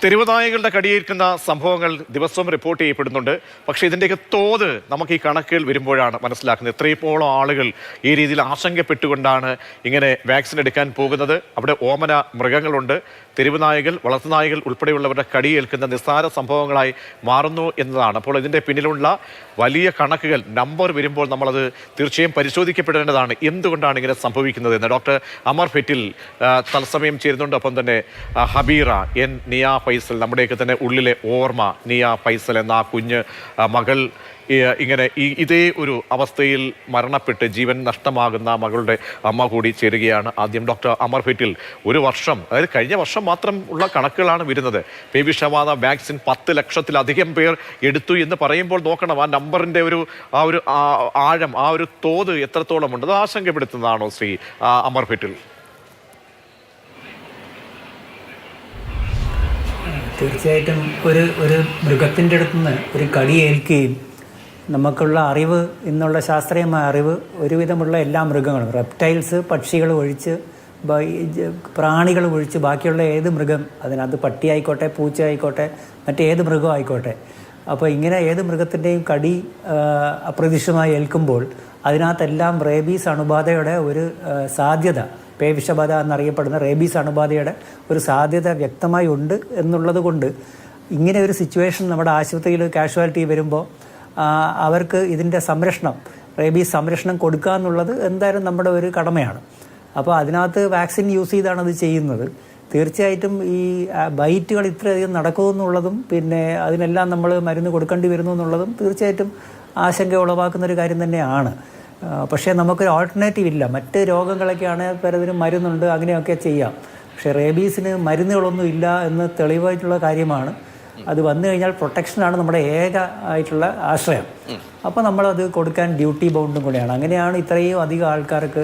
തെരുവുനായകളുടെ കടിയേൽക്കുന്ന സംഭവങ്ങൾ ദിവസവും റിപ്പോർട്ട് ചെയ്യപ്പെടുന്നുണ്ട്. പക്ഷേ ഇതിൻ്റെയൊക്കെ തോത് നമുക്ക് ഈ കണക്കുകൾ വരുമ്പോഴാണ് മനസ്സിലാക്കുന്നത്. എത്രയോളം ആളുകൾ ഈ രീതിയിൽ ആശങ്കപ്പെട്ടുകൊണ്ടാണ് ഇങ്ങനെ വാക്സിൻ എടുക്കാൻ പോകുന്നത്. അവിടെ ഓമന മൃഗങ്ങളുണ്ട്. തെരുവുനായകൾ, വളർത്തുനായകൾ ഉൾപ്പെടെയുള്ളവരുടെ കടിയേൽക്കുന്ന നിസ്സാര സംഭവങ്ങളായി മാറുന്നു എന്നതാണ്. അപ്പോൾ ഇതിൻ്റെ പിന്നിലുള്ള വലിയ കണക്കുകൾ, നമ്പർ വരുമ്പോൾ നമ്മളത് തീർച്ചയായും പരിശോധിക്കപ്പെടേണ്ടതാണ്. എന്തുകൊണ്ടാണ് ഇങ്ങനെ സംഭവിക്കുന്നത് എന്ന് ഡോക്ടർ അമർ ഫെറ്റിൽ തത്സമയം ചേരുന്നുണ്ട്. ഒപ്പം തന്നെ ഹബീറ എൻ നിയ ഫൈസൽ, നമ്മുടെയൊക്കെ തന്നെ ഉള്ളിലെ ഓർമ്മ നിയ ഫൈസൽ എന്ന ആ കുഞ്ഞ് മകൾ ഇങ്ങനെ ഇതേ ഒരു അവസ്ഥയിൽ മരണപ്പെട്ട് ജീവൻ നഷ്ടമാകുന്ന മകളുടെ അമ്മ കൂടി ചേരുകയാണ്. ആദ്യം ഡോക്ടർ അമർ ഫെറ്റിൽ, ഒരു വർഷം, അതായത് കഴിഞ്ഞ വർഷം മാത്രം ഉള്ള കണക്കുകളാണ് വരുന്നത്. പേവിഷബാധ വാക്സിൻ 10 ലക്ഷത്തിലധികം പേർ എടുത്തു എന്ന് പറയുമ്പോൾ നോക്കണം ആ നമ്പറിൻ്റെ ഒരു ആഴം, ആ ഒരു തോത് എത്രത്തോളം ഉണ്ട്. അത് ആശങ്കപ്പെടുത്തുന്നതാണോ ശ്രീ അമർ ഫെറ്റിൽ? തീർച്ചയായിട്ടും ഒരു മൃഗത്തിൻ്റെ അടുത്തുനിന്ന് ഒരു കടിയേൽക്കുകയും നമുക്കുള്ള അറിവ്, ഇന്നുള്ള ശാസ്ത്രീയമായ അറിവ്, ഒരുവിധമുള്ള എല്ലാ മൃഗങ്ങളും, റെപ്റ്റൈൽസ്, പക്ഷികൾ ഒഴിച്ച്, പ്രാണികൾ ഒഴിച്ച് ബാക്കിയുള്ള ഏത് മൃഗം, അതിനകത്ത് പട്ടി ആയിക്കോട്ടെ, പൂച്ച ആയിക്കോട്ടെ, മറ്റേത് മൃഗം ആയിക്കോട്ടെ, അപ്പോൾ ഇങ്ങനെ ഏത് മൃഗത്തിൻ്റെയും കടി അപ്രതീക്ഷിതമായി ഏൽക്കുമ്പോൾ അതിനകത്തെല്ലാം റേബീസ് അണുബാധയുടെ ഒരു സാധ്യത, പേവിഷബാധ എന്നറിയപ്പെടുന്ന റേബീസ് അണുബാധയുടെ ഒരു സാധ്യത വ്യക്തമായി ഉണ്ട് എന്നുള്ളത് കൊണ്ട് ഇങ്ങനെ ഒരു സിറ്റുവേഷൻ നമ്മുടെ ആശുപത്രിയിൽ കാഷ്വാലിറ്റി വരുമ്പോൾ അവർക്ക് ഇതിൻ്റെ സംരക്ഷണം, റേബീസ് സംരക്ഷണം കൊടുക്കുക എന്നുള്ളത് എന്തായാലും നമ്മുടെ ഒരു കടമയാണ്. അപ്പോൾ അതിനകത്ത് വാക്സിൻ യൂസ് ചെയ്താണ് അത് ചെയ്യുന്നത്. തീർച്ചയായിട്ടും ഈ ബൈറ്റുകൾ ഇത്രയധികം നടക്കുമെന്നുള്ളതും പിന്നെ അതിനെല്ലാം നമ്മൾ മരുന്ന് കൊടുക്കേണ്ടി വരുന്നു എന്നുള്ളതും തീർച്ചയായിട്ടും ആശങ്ക ഉളവാക്കുന്നൊരു കാര്യം തന്നെയാണ്. പക്ഷേ നമുക്കൊരു ഓൾട്ടർനേറ്റീവ് ഇല്ല. മറ്റ് രോഗങ്ങളൊക്കെയാണ് പലതിനും മരുന്നുണ്ട്, അങ്ങനെയൊക്കെ ചെയ്യാം. പക്ഷേ റേബീസിന് മരുന്നുകളൊന്നും ഇല്ല എന്ന് തെളിവായിട്ടുള്ള കാര്യമാണ്. അത് വന്നു കഴിഞ്ഞാൽ പ്രൊട്ടക്ഷനാണ് നമ്മുടെ ഏക ആയിട്ടുള്ള ആശ്രയം. അപ്പോൾ നമ്മളത് കൊടുക്കാൻ ഡ്യൂട്ടി ബൗണ്ടും കൂടെയാണ്. അങ്ങനെയാണ് ഇത്രയും അധികം ആൾക്കാർക്ക്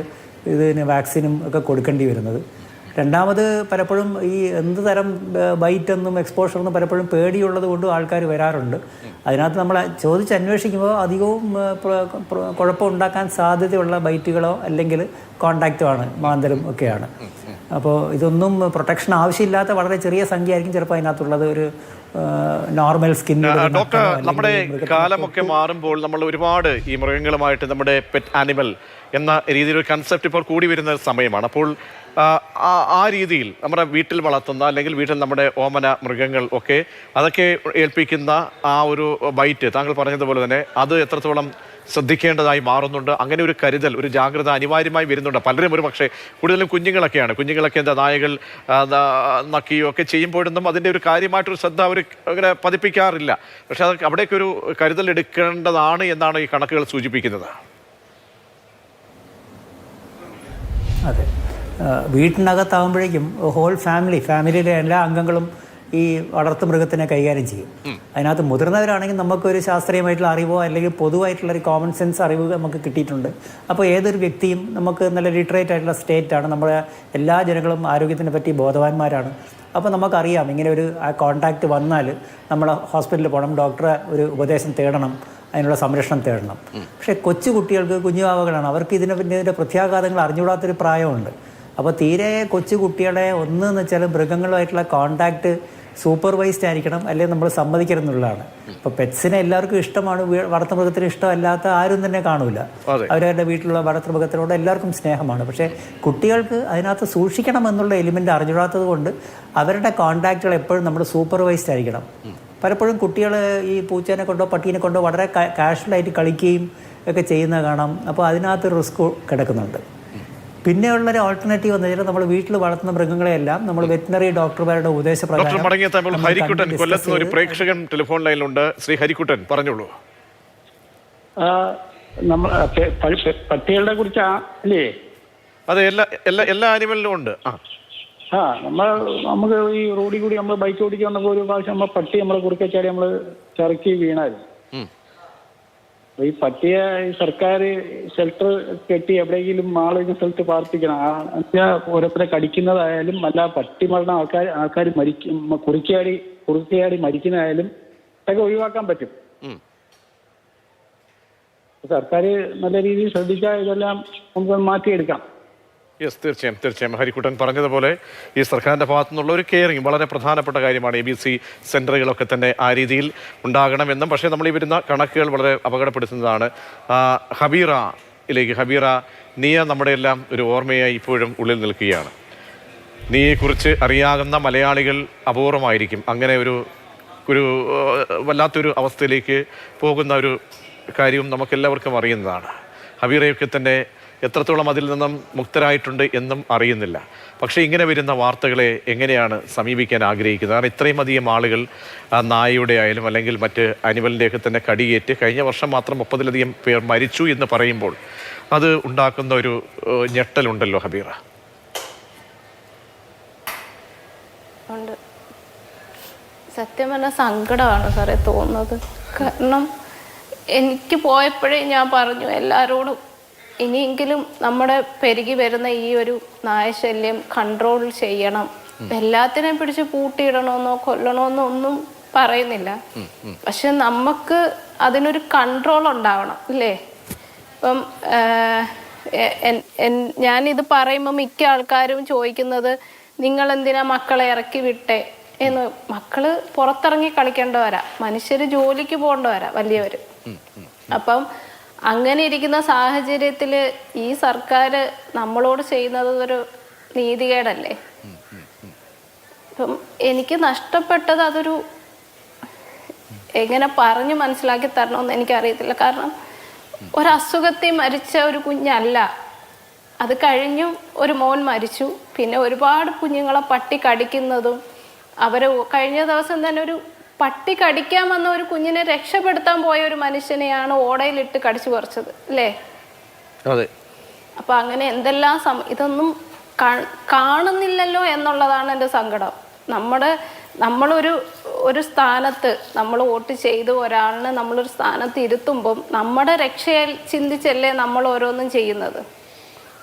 ഇതിന് വാക്സിനും ഒക്കെ കൊടുക്കേണ്ടി വരുന്നത്. രണ്ടാമത് പലപ്പോഴും ഈ എന്ത് തരം ബൈറ്റെന്നും എക്സ്പോഷറെന്നും പലപ്പോഴും പേടിയുള്ളത് കൊണ്ട് ആൾക്കാർ വരാറുണ്ട്. അതിനകത്ത് നമ്മൾ അന്വേഷിക്കുമ്പോൾ അധികവും കുഴപ്പമുണ്ടാക്കാൻ സാധ്യതയുള്ള ബൈറ്റുകളോ അല്ലെങ്കിൽ കോണ്ടാക്റ്റോ ആണ്, മാന്തലും ഒക്കെയാണ്. അപ്പോൾ ഇതൊന്നും പ്രൊട്ടക്ഷൻ ആവശ്യമില്ലാത്ത വളരെ ചെറിയ സംഖ്യ ആയിരിക്കും ചിലപ്പോൾ അതിനകത്തുള്ളത്. ഒരു നോർമൽ സ്കിൻ. ഡോക്ടർ, നമ്മുടെ കാലമൊക്കെ മാറുമ്പോൾ നമ്മൾ ഒരുപാട് ഈ മൃഗങ്ങളുമായിട്ട് നമ്മുടെ പെറ്റ് ആനിമൽ എന്ന രീതിയിലൊരു കൺസെപ്റ്റ് ഇപ്പോൾ കൂടി വരുന്ന സമയമാണ്. അപ്പോൾ ആ രീതിയിൽ നമ്മുടെ വീട്ടിൽ വളർത്തുന്ന അല്ലെങ്കിൽ വീട്ടിൽ നമ്മുടെ ഓമന മൃഗങ്ങൾ ഒക്കെ അതൊക്കെ ഏൽപ്പിക്കുന്ന ആ ഒരു ബൈറ്റ്, താങ്കൾ പറഞ്ഞതുപോലെ തന്നെ അത് എത്രത്തോളം ശ്രദ്ധിക്കേണ്ടതായി മാറുന്നുണ്ട്. അങ്ങനെ ഒരു കരുതൽ, ഒരു ജാഗ്രത അനിവാര്യമായി വരുന്നുണ്ട്. പലരും ഒരു പക്ഷേ കൂടുതലും കുഞ്ഞുങ്ങളൊക്കെ എന്താ നായകൾ നക്കിയോ ഒക്കെ ചെയ്യുമ്പോഴൊന്നും അതിൻ്റെ ഒരു കാര്യമായിട്ടൊരു ശ്രദ്ധ അവർ അങ്ങനെ പതിപ്പിക്കാറില്ല. പക്ഷെ അത് അവിടേക്ക് ഒരു കരുതൽ എടുക്കേണ്ടതാണ് എന്നാണ് ഈ കണക്കുകൾ സൂചിപ്പിക്കുന്നത്. അതെ, വീട്ടിനകത്താകുമ്പോഴേക്കും ഹോൾ ഫാമിലിയിലെ എല്ലാ അംഗങ്ങളും ഈ വളർത്തു മൃഗത്തിനെ കൈകാര്യം ചെയ്യും. അതിനകത്ത് മുതിർന്നവരാണെങ്കിൽ നമുക്കൊരു ശാസ്ത്രീയമായിട്ടുള്ള അറിവോ അല്ലെങ്കിൽ പൊതുവായിട്ടുള്ളൊരു കോമൺ സെൻസ് അറിവ് നമുക്ക് കിട്ടിയിട്ടുണ്ട്. അപ്പോൾ ഏതൊരു വ്യക്തിയും നമുക്ക് നല്ല ലിറ്ററേറ്റ് ആയിട്ടുള്ള സ്റ്റേറ്റാണ്. നമ്മുടെ എല്ലാ ജനങ്ങളും ആരോഗ്യത്തിനെ പറ്റി ബോധവാന്മാരാണ്. അപ്പോൾ നമുക്കറിയാം ഇങ്ങനെ ഒരു കോണ്ടാക്റ്റ് വന്നാൽ നമ്മൾ ഹോസ്പിറ്റലിൽ പോകണം, ഡോക്ടറെ ഒരു ഉപദേശം തേടണം, അതിനുള്ള സംരക്ഷണം തേടണം. പക്ഷേ കൊച്ചു കുട്ടികൾക്ക്, കുഞ്ഞുവാവകളാണ്, അവർക്ക് ഇതിൻ്റെ പ്രത്യാഘാതങ്ങൾ അറിഞ്ഞുകൂടാത്തൊരു പ്രായമുണ്ട്. അപ്പോൾ തീരെ കൊച്ചു കുട്ടികളെ ഒന്നെന്ന് വെച്ചാൽ മൃഗങ്ങളുമായിട്ടുള്ള കോണ്ടാക്റ്റ് സൂപ്പർവൈസ്ഡ് ആയിരിക്കണം, അല്ലെങ്കിൽ നമ്മൾ സമ്മതിക്കരുതെന്നുള്ളതാണ്. ഇപ്പോൾ പെറ്റ്സിനെ എല്ലാവർക്കും ഇഷ്ടമാണ്, വളർത്തുമൃഗത്തിന് ഇഷ്ടമല്ലാത്ത ആരും തന്നെ കാണൂല. അവരവരുടെ വീട്ടിലുള്ള വളർത്തുമൃഗത്തിനോട് എല്ലാവർക്കും സ്നേഹമാണ്. പക്ഷേ കുട്ടികൾക്ക് അതിനകത്ത് സൂക്ഷിക്കണം എന്നുള്ള എലിമെൻ്റ് അറിഞ്ഞുകൂടാത്തത് കൊണ്ട് അവരുടെ കോണ്ടാക്റ്റുകൾ എപ്പോഴും നമ്മൾ സൂപ്പർവൈസ്ഡ് ആയിരിക്കണം. പലപ്പോഴും കുട്ടികൾ ഈ പൂച്ചേനെ കൊണ്ടോ പട്ടീനെ കൊണ്ടോ വളരെ കാഷ്വലായിട്ട് കളിക്കുകയും ഒക്കെ ചെയ്യുന്നത് കാണാം. അപ്പോൾ അതിനകത്ത് റിസ്ക് കിടക്കുന്നുണ്ട്. പിന്നെയുള്ളൊരു ഓൾട്ടർനേറ്റീവ് എന്ന് വെച്ചാൽ നമ്മൾ വീട്ടിൽ വളർത്തുന്ന മൃഗങ്ങളെയെല്ലാം നമ്മൾ വെറ്റിനറി ഡോക്ടർമാരുടെ ഉപദേശപ്രകാരം. ഹരിക്കുട്ടൻ, കൊല്ലത്ത് ഒരു പ്രേക്ഷകൻ ടെലിഫോൺ ലൈനിലുണ്ട്. ശ്രീ ഹരിക്കുട്ടൻ, പറഞ്ഞോളൂ. പട്ടികളുടെ കുറിച്ച് അല്ലേ? അതെ, എല്ലാ ആനിമലിലും ഉണ്ട്. നമുക്ക് ഈ റോഡിൽ കൂടി നമ്മൾ ബൈക്ക് ഓടിക്കാൻ വന്നപ്പോൾ ഒരു പ്രാവശ്യം നമ്മൾ പട്ടി നമ്മളെ കുറുക്കെ ചാടി നമ്മൾ ചറുക്കി വീണായിരുന്നു. ഈ പട്ടിയെ സർക്കാർ ഷെൽട്ടർ കെട്ടി എവിടെയെങ്കിലും ആളുകൾ സ്ഥലത്ത് പാർപ്പിക്കണം. ഓരോരുത്തരെ കടിക്കുന്നതായാലും അല്ല പട്ടി മരണം ആൾക്കാർ കുറുക്കയാടി മരിക്കുന്നതായാലും ഒക്കെ ഒഴിവാക്കാൻ പറ്റും. സർക്കാർ നല്ല രീതിയിൽ ശ്രദ്ധിച്ചാൽ ഇതെല്ലാം നമുക്ക് മാറ്റിയെടുക്കാം. യെസ്, തീർച്ചയായും തീർച്ചയായും ഹരിക്കുട്ടൻ പറഞ്ഞതുപോലെ ഈ സർക്കാരിൻ്റെ ഭാഗത്തു നിന്നുള്ള ഒരു കെയറിങ് വളരെ പ്രധാനപ്പെട്ട കാര്യമാണ്. ABC സെൻ്ററുകളൊക്കെ തന്നെ ആ രീതിയിൽ ഉണ്ടാകണമെന്നും. പക്ഷേ നമ്മൾ ഈ വരുന്ന കണക്കുകൾ വളരെ അപകടപ്പെടുത്തുന്നതാണ്. ഹബീറ, നീയ നമ്മുടെ എല്ലാം ഒരു ഓർമ്മയായി ഇപ്പോഴും ഉള്ളിൽ നിൽക്കുകയാണ്. നീയെക്കുറിച്ച് അറിയാവുന്ന മലയാളികൾ അപൂർവമായിരിക്കും. അങ്ങനെ ഒരു വല്ലാത്തൊരു അവസ്ഥയിലേക്ക് പോകുന്ന ഒരു കാര്യവും നമുക്കെല്ലാവർക്കും അറിയുന്നതാണ്. ഹബീറയൊക്കെ തന്നെ എത്രത്തോളം അതിൽ നിന്നും മുക്തരായിട്ടുണ്ട് എന്നും അറിയുന്നില്ല. പക്ഷേ ഇങ്ങനെ വരുന്ന വാർത്തകളെ എങ്ങനെയാണ് സമീപിക്കാൻ ആഗ്രഹിക്കുന്നത്? കാരണം ഇത്രയും അധികം ആളുകൾ നായയുടെ ആയാലും അല്ലെങ്കിൽ മറ്റ് അനിമലിൻ്റെയൊക്കെ തന്നെ കടിയേറ്റ് കഴിഞ്ഞ വർഷം മാത്രം 30-ലധികം പേർ മരിച്ചു എന്ന് പറയുമ്പോൾ അത് ഉണ്ടാക്കുന്ന ഒരു ഞെട്ടലുണ്ടല്ലോ ഹബീറ. ഉണ്ട്. സത്യം പറഞ്ഞാൽ സങ്കടമാണ് സാറേ തോന്നുന്നത്. കാരണം എനിക്ക് പോയപ്പോഴേ ഞാൻ പറഞ്ഞു എല്ലാവരോടും, ഇനിയെങ്കിലും നമ്മുടെ പെരുകി വരുന്ന ഈ ഒരു നായശല്യം കൺട്രോൾ ചെയ്യണം. എല്ലാത്തിനെയും പിടിച്ച് പൂട്ടിയിടണമെന്നോ കൊല്ലണമെന്നോ ഒന്നും പറയുന്നില്ല. പക്ഷെ നമുക്ക് അതിനൊരു കൺട്രോൾ ഉണ്ടാവണം ഇല്ലേ? ഇപ്പം ഞാനിത് പറയുമ്പോൾ മിക്ക ആൾക്കാരും ചോദിക്കുന്നത് നിങ്ങൾ എന്തിനാ മക്കളെ ഇറക്കി വിട്ടേ എന്ന്. മക്കള് പുറത്തിറങ്ങി കളിക്കേണ്ടവരാ, മനുഷ്യര് ജോലിക്ക് പോകേണ്ടവരാ വലിയവര്. അപ്പം അങ്ങനെ ഇരിക്കുന്ന സാഹചര്യത്തിൽ ഈ സർക്കാർ നമ്മളോട് ചെയ്യുന്നത് ഒരു നീതികേടല്ലേ? ഇപ്പം എനിക്ക് നഷ്ടപ്പെട്ടത് അതൊരു എങ്ങനെ പറഞ്ഞു മനസ്സിലാക്കി തരണമെന്ന് എനിക്കറിയത്തില്ല. കാരണം ഒരസുഖത്തിൽ മരിച്ച ഒരു കുഞ്ഞല്ല. അത് കഴിഞ്ഞു ഒരു മോൻ മരിച്ചു. പിന്നെ ഒരുപാട് കുഞ്ഞുങ്ങളെ പട്ടി കടിക്കുന്നതും, അവരെ കഴിഞ്ഞ ദിവസം തന്നെ ഒരു പട്ടി കടിക്കാൻ വന്ന ഒരു കുഞ്ഞിനെ രക്ഷപ്പെടുത്താൻ പോയ ഒരു മനുഷ്യനെയാണ് ഓടയിലിട്ട് കടിച്ചു പറിച്ചത് അല്ലേ? അതെ. അപ്പൊ അങ്ങനെ എന്തെല്ലാം ഇതൊന്നും കാണുന്നില്ലല്ലോ എന്നുള്ളതാണ് എൻ്റെ സങ്കടം. നമ്മളൊരു സ്ഥാനത്ത് നമ്മൾ വോട്ട് ചെയ്ത് ഒരാളിനെ നമ്മളൊരു സ്ഥാനത്ത് ഇരുത്തുമ്പം നമ്മുടെ രക്ഷയിൽ ചിന്തിച്ചല്ലേ നമ്മൾ ഓരോന്നും ചെയ്യുന്നത്.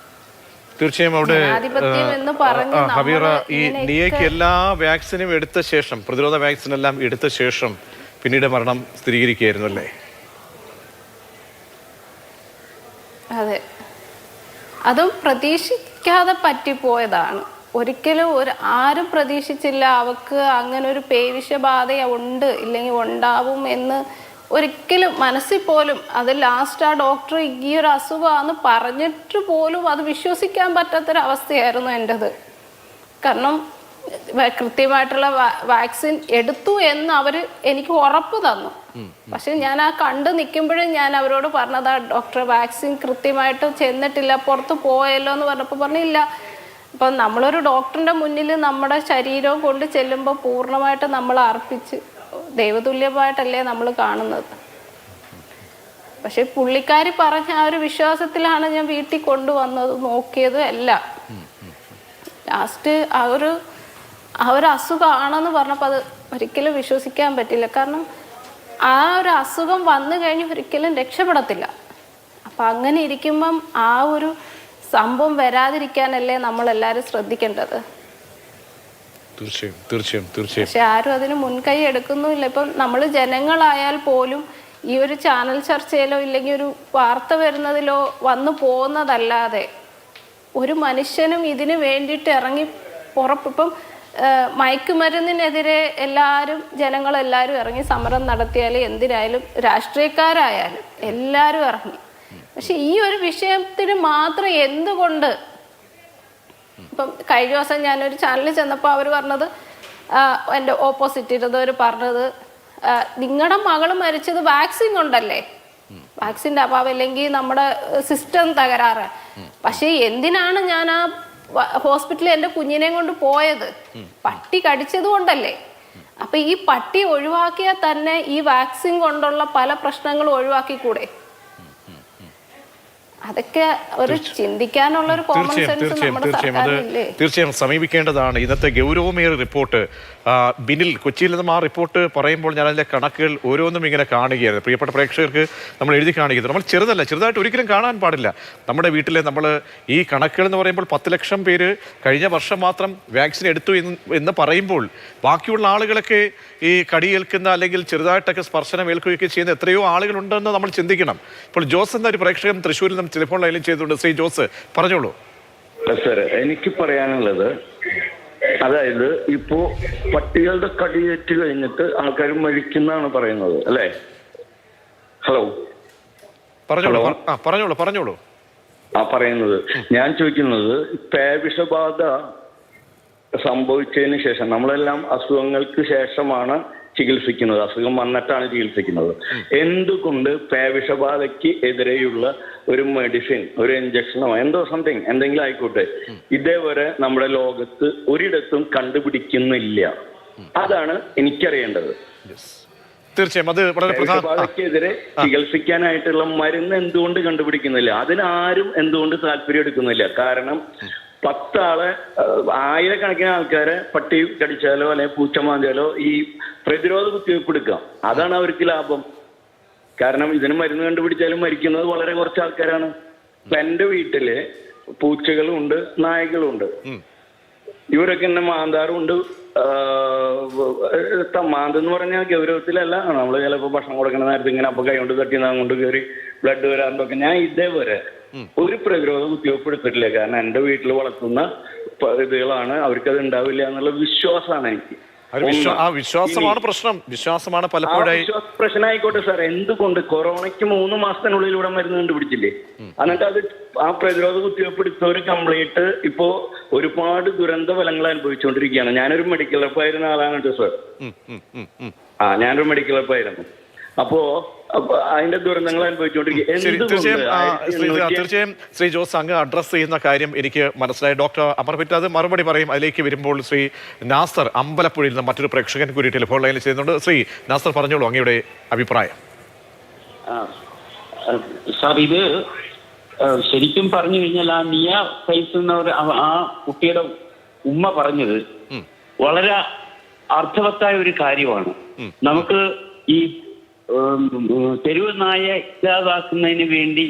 തീർച്ചയായും അവിടെ ഹബീറ, ഈ നിയയ്ക്ക് എല്ലാ വാക്സിനും എടുത്ത ശേഷം, പ്രതിരോധ വാക്സിൻ എല്ലാം എടുത്ത ശേഷം പിന്നീട് മരണം സ്ഥിരീകരിക്കുകയായിരുന്നു അല്ലേ? അതെ, അതും പ്രതീക്ഷിക്കാതെ പറ്റിപ്പോയതാണ്. ഒരിക്കലും ആരും പ്രതീക്ഷിച്ചില്ല അവക്ക് അങ്ങനെ ഒരു പേവിഷബാധ ഉണ്ട് ഇല്ലെങ്കിൽ ഉണ്ടാവും എന്ന്. ഒരിക്കലും മനസ്സിൽ പോലും അത് ലാസ്റ്റ് ആ ഡോക്ടർ ഈ ഒരു അസുഖമാണെന്ന് പറഞ്ഞിട്ട് പോലും അത് വിശ്വസിക്കാൻ പറ്റാത്തൊരവസ്ഥയായിരുന്നു എൻ്റെത്. കാരണം കൃത്യമായിട്ടുള്ള വാക്സിൻ എടുത്തു എന്ന് അവർ എനിക്ക് ഉറപ്പ് തന്നു. പക്ഷെ ഞാൻ ആ കണ്ടു നിൽക്കുമ്പോഴും ഞാൻ അവരോട് പറഞ്ഞതാ, ഡോക്ടർ വാക്സിൻ കൃത്യമായിട്ട് ചെന്നിട്ടില്ല, പുറത്ത് പോയല്ലോ എന്ന് പറഞ്ഞപ്പോൾ പറഞ്ഞില്ല. അപ്പം നമ്മളൊരു ഡോക്ടറിൻ്റെ മുന്നിൽ നമ്മുടെ ശരീരവും കൊണ്ട് ചെല്ലുമ്പോൾ പൂർണ്ണമായിട്ട് നമ്മൾ അർപ്പിച്ച് ദൈവതുല്യമായിട്ടല്ലേ നമ്മൾ കാണുന്നത്. പക്ഷെ പുള്ളിക്കാരി പറഞ്ഞ ആ ഒരു വിശ്വാസത്തിലാണ് ഞാൻ വീട്ടിൽ കൊണ്ടുവന്നത്, നോക്കിയത് എല്ലാം. ലാസ്റ്റ് ആ ഒരു അസുഖമാണെന്ന് പറഞ്ഞപ്പോൾ അത് ഒരിക്കലും വിശ്വസിക്കാൻ പറ്റില്ല. കാരണം ആ ഒരു അസുഖം വന്നു കഴിഞ്ഞ് ഒരിക്കലും രക്ഷപ്പെടത്തില്ല. അപ്പം അങ്ങനെ ഇരിക്കുമ്പം ആ ഒരു സംഭവം വരാതിരിക്കാനല്ലേ നമ്മളെല്ലാവരും ശ്രദ്ധിക്കേണ്ടത്. തീർച്ചയായും. പക്ഷെ ആരും അതിന് മുൻകൈ എടുക്കുന്നുമില്ല. ഇപ്പം നമ്മൾ ജനങ്ങളായാൽ പോലും ഈ ഒരു ചാനൽ ചർച്ചയിലോ ഇല്ലെങ്കിൽ ഒരു വാർത്ത വരുന്നതിലോ വന്നു പോകുന്നതല്ലാതെ ഒരു മനുഷ്യനും ഇതിന് വേണ്ടിയിട്ട് ഇറങ്ങി ഇപ്പം മയക്കുമരുന്നിനെതിരെ ജനങ്ങളെല്ലാവരും ഇറങ്ങി സമരം നടത്തിയാൽ എന്തിനായാലും രാഷ്ട്രീയക്കാരായാലും എല്ലാവരും ഇറങ്ങി. പക്ഷെ ഈ ഒരു വിഷയത്തിന് മാത്രം എന്തുകൊണ്ട്? ഇപ്പം കഴിഞ്ഞ ദിവസം ഞാനൊരു ചാനലിൽ ചെന്നപ്പോൾ അവർ പറഞ്ഞത്, എൻ്റെ ഓപ്പോസിറ്റ് ഇരുന്നവർ പറഞ്ഞത്, നിങ്ങളുടെ മകൾ മരിച്ചത് വാക്സിൻ കൊണ്ടല്ലേ, വാക്സിൻ്റെ അഭാവം അല്ലെങ്കിൽ നമ്മുടെ സിസ്റ്റം തകരാറ്. പക്ഷെ എന്തിനാണ് ഞാൻ ആ ഹോസ്പിറ്റലിൽ എൻ്റെ കുഞ്ഞിനെയും കൊണ്ട് പോയത്? പട്ടി കടിച്ചത് കൊണ്ടല്ലേ. അപ്പൊ ഈ പട്ടി ഒഴിവാക്കിയാൽ തന്നെ ഈ വാക്സിൻ കൊണ്ടുള്ള പല പ്രശ്നങ്ങളും ഒഴിവാക്കിക്കൂടെ? അതൊക്കെ ഒരു ചിന്തിക്കാനുള്ള ഒരു കോമൺ സെൻസ് നമ്മുടെ സർക്കാരിനില്ലേ? തീർച്ചയായും സമീപിക്കേണ്ടതാണ്. ഇന്നത്തെ ഗൗരവമേറിയ റിപ്പോർട്ട് ബിനിൽ കൊച്ചിയിൽ നിന്നും ആ റിപ്പോർട്ട് പറയുമ്പോൾ ഞാൻ അതിലെ കണക്കുകൾ ഓരോന്നും ഇങ്ങനെ കാണുകയായിരുന്നു. പ്രിയപ്പെട്ട പ്രേക്ഷകർക്ക് നമ്മൾ എഴുതി കാണിക്കുന്നത് നമ്മൾ ചെറുതായിട്ട് ഒരിക്കലും കാണാൻ പാടില്ല. നമ്മുടെ വീട്ടിലെ നമ്മൾ ഈ കണക്കുകൾ എന്ന് പറയുമ്പോൾ 10 ലക്ഷം പേര് കഴിഞ്ഞ വർഷം മാത്രം വാക്സിൻ എടുത്തു എന്ന് പറയുമ്പോൾ ബാക്കിയുള്ള ആളുകളൊക്കെ ഈ കടിയേൽക്കുന്ന അല്ലെങ്കിൽ ചെറുതായിട്ടൊക്കെ സ്പർശനം ഏൽക്കുകയൊക്കെ ചെയ്യുന്ന എത്രയോ ആളുകളുണ്ടെന്ന് നമ്മൾ ചിന്തിക്കണം. ഇപ്പോൾ ജോസ് എന്ന ഒരു പ്രേക്ഷകൻ തൃശ്ശൂരിൽ നിന്നും ടെലിഫോൺ ലൈനിൽ ചെയ്തുകൊണ്ട് ശ്രീ ജോസ് പറഞ്ഞോളൂ. സർ, എനിക്ക് പറയാനുള്ളത്, അതായത് ഇപ്പോ പട്ടികളുടെ കടിയേറ്റ് കഴിഞ്ഞിട്ട് ആൾക്കാർ മരിക്കുന്നതാണ് പറയുന്നത് അല്ലേ? ഹലോ പറഞ്ഞോളൂ. പറയുന്നത് ഞാൻ ചോദിക്കുന്നത്, പേവിഷബാധ സംഭവിച്ചതിന് ശേഷം നമ്മളെല്ലാം അസുഖങ്ങൾക്ക് ശേഷമാണ് ചികിത്സിക്കുന്നത്, അസുഖം വന്നിട്ടാണ് ചികിത്സിക്കുന്നത്. എന്തുകൊണ്ട് പേവിഷബാധയ്ക്ക് എതിരെയുള്ള ഒരു മെഡിസിൻ, ഒരു ഇഞ്ചക്ഷനോ എന്തോ സംതിങ് എന്തെങ്കിലും ആയിക്കോട്ടെ, ഇതേവരെ നമ്മുടെ ലോകത്ത് ഒരിടത്തും കണ്ടുപിടിക്കുന്നില്ല? അതാണ് എനിക്കറിയേണ്ടത്. തീർച്ചയായും അത് വളരെ പേവിഷബാധയ്ക്കെതിരെ ചികിത്സിക്കാനായിട്ടുള്ള മരുന്ന് എന്തുകൊണ്ട് കണ്ടുപിടിക്കുന്നില്ല? അതിനാരും എന്തുകൊണ്ട് താല്പര്യം എടുക്കുന്നില്ല? കാരണം 10 ആളെ, ആയിരക്കണക്കിന് ആൾക്കാരെ പട്ടി കടിച്ചാലോ അല്ലെങ്കിൽ പൂച്ച മാന്തിയാലോ ഈ പ്രതിരോധ കുത്തിവയ്പ്പ് എടുക്കാം. അതാണ് അവർക്ക് ലാഭം. കാരണം ഇതിന് മരുന്ന് കണ്ടുപിടിച്ചാലും മരിക്കുന്നത് വളരെ കുറച്ച് ആൾക്കാരാണ്. ഇപ്പൊ എന്റെ വീട്ടില് പൂച്ചകളും ഉണ്ട്, നായകളും ഉണ്ട്. ഇവരൊക്കെ എന്നെ മാന്താറുണ്ട്. മാന്തെന്ന് പറഞ്ഞാൽ ഗൗരവത്തിലല്ല, നമ്മള് ചിലപ്പോ ഭക്ഷണം കൊടുക്കുന്ന നേരത്തെ ഇങ്ങനെ അപ്പൊ കൈ കൊണ്ട് തട്ടി കൊണ്ട് കയറി ബ്ലഡ് വരാറുണ്ടൊക്കെ. ഞാൻ ഇതേവരെ ഒരു പ്രതിരോധ കുത്തിവയ്പ്പ് എടുത്തിട്ടില്ല. കാരണം എന്റെ വീട്ടിൽ വളർത്തുന്ന ഇതുകളാണ്, അവർക്കത് ഉണ്ടാവില്ല എന്നുള്ള വിശ്വാസമാണ് എനിക്ക്. വിശ്വാസമാണ് പലപ്പോഴും പ്രശ്നമായിക്കോട്ടെ സാർ. എന്തുകൊണ്ട് കൊറോണയ്ക്ക് 3 മാസത്തിനുള്ളിൽ ഇവിടെ മരുന്ന് കണ്ടുപിടിച്ചില്ലേ? എന്നിട്ട് അത് ആ പ്രതിരോധ കുത്തിവയ്പ്പ് എടുത്തവര് കംപ്ലീറ്റ് ഇപ്പോ ഒരുപാട് ദുരന്ത ഫലങ്ങൾ അനുഭവിച്ചുകൊണ്ടിരിക്കുകയാണ്. ഞാനൊരു മെഡിക്കൽ റെപ്പായിരുന്ന ആളാണ് കേട്ടോ സാർ. ഞാനൊരു മെഡിക്കൽ റെപ്പായിരുന്നു. അപ്പോ അതിന്റെ ദുരന്തങ്ങൾ തീർച്ചയായും ശ്രീ ജോസ് അങ്ങ് അഡ്രസ് ചെയ്യുന്ന കാര്യം എനിക്ക് മനസ്സിലായി. ഡോക്ടർ അമർപിറ്റ് അത് മറുപടി പറയും. അതിലേക്ക് വരുമ്പോൾ ശ്രീ നാസർ അമ്പലപ്പുഴയിൽ നിന്ന് മറ്റൊരു പ്രേക്ഷകൻ കൂടി ടെലിഫോൺ ലൈനിൽ ചെയ്യുന്നുണ്ട്. ശ്രീ നാസർ പറഞ്ഞോളൂ അങ്ങയുടെ അഭിപ്രായം. സാർ, ഇത് ശരിക്കും പറഞ്ഞു കഴിഞ്ഞാൽ ആ നിയ ഫൈസ് എന്ന ആ കുട്ടിയുടെ ഉമ്മ പറഞ്ഞത് വളരെ അർത്ഥവത്തായ ഒരു കാര്യമാണ്. നമുക്ക് ഈ തെരുവ് നായ ഇല്ലാതാക്കുന്നതിന് വേണ്ടി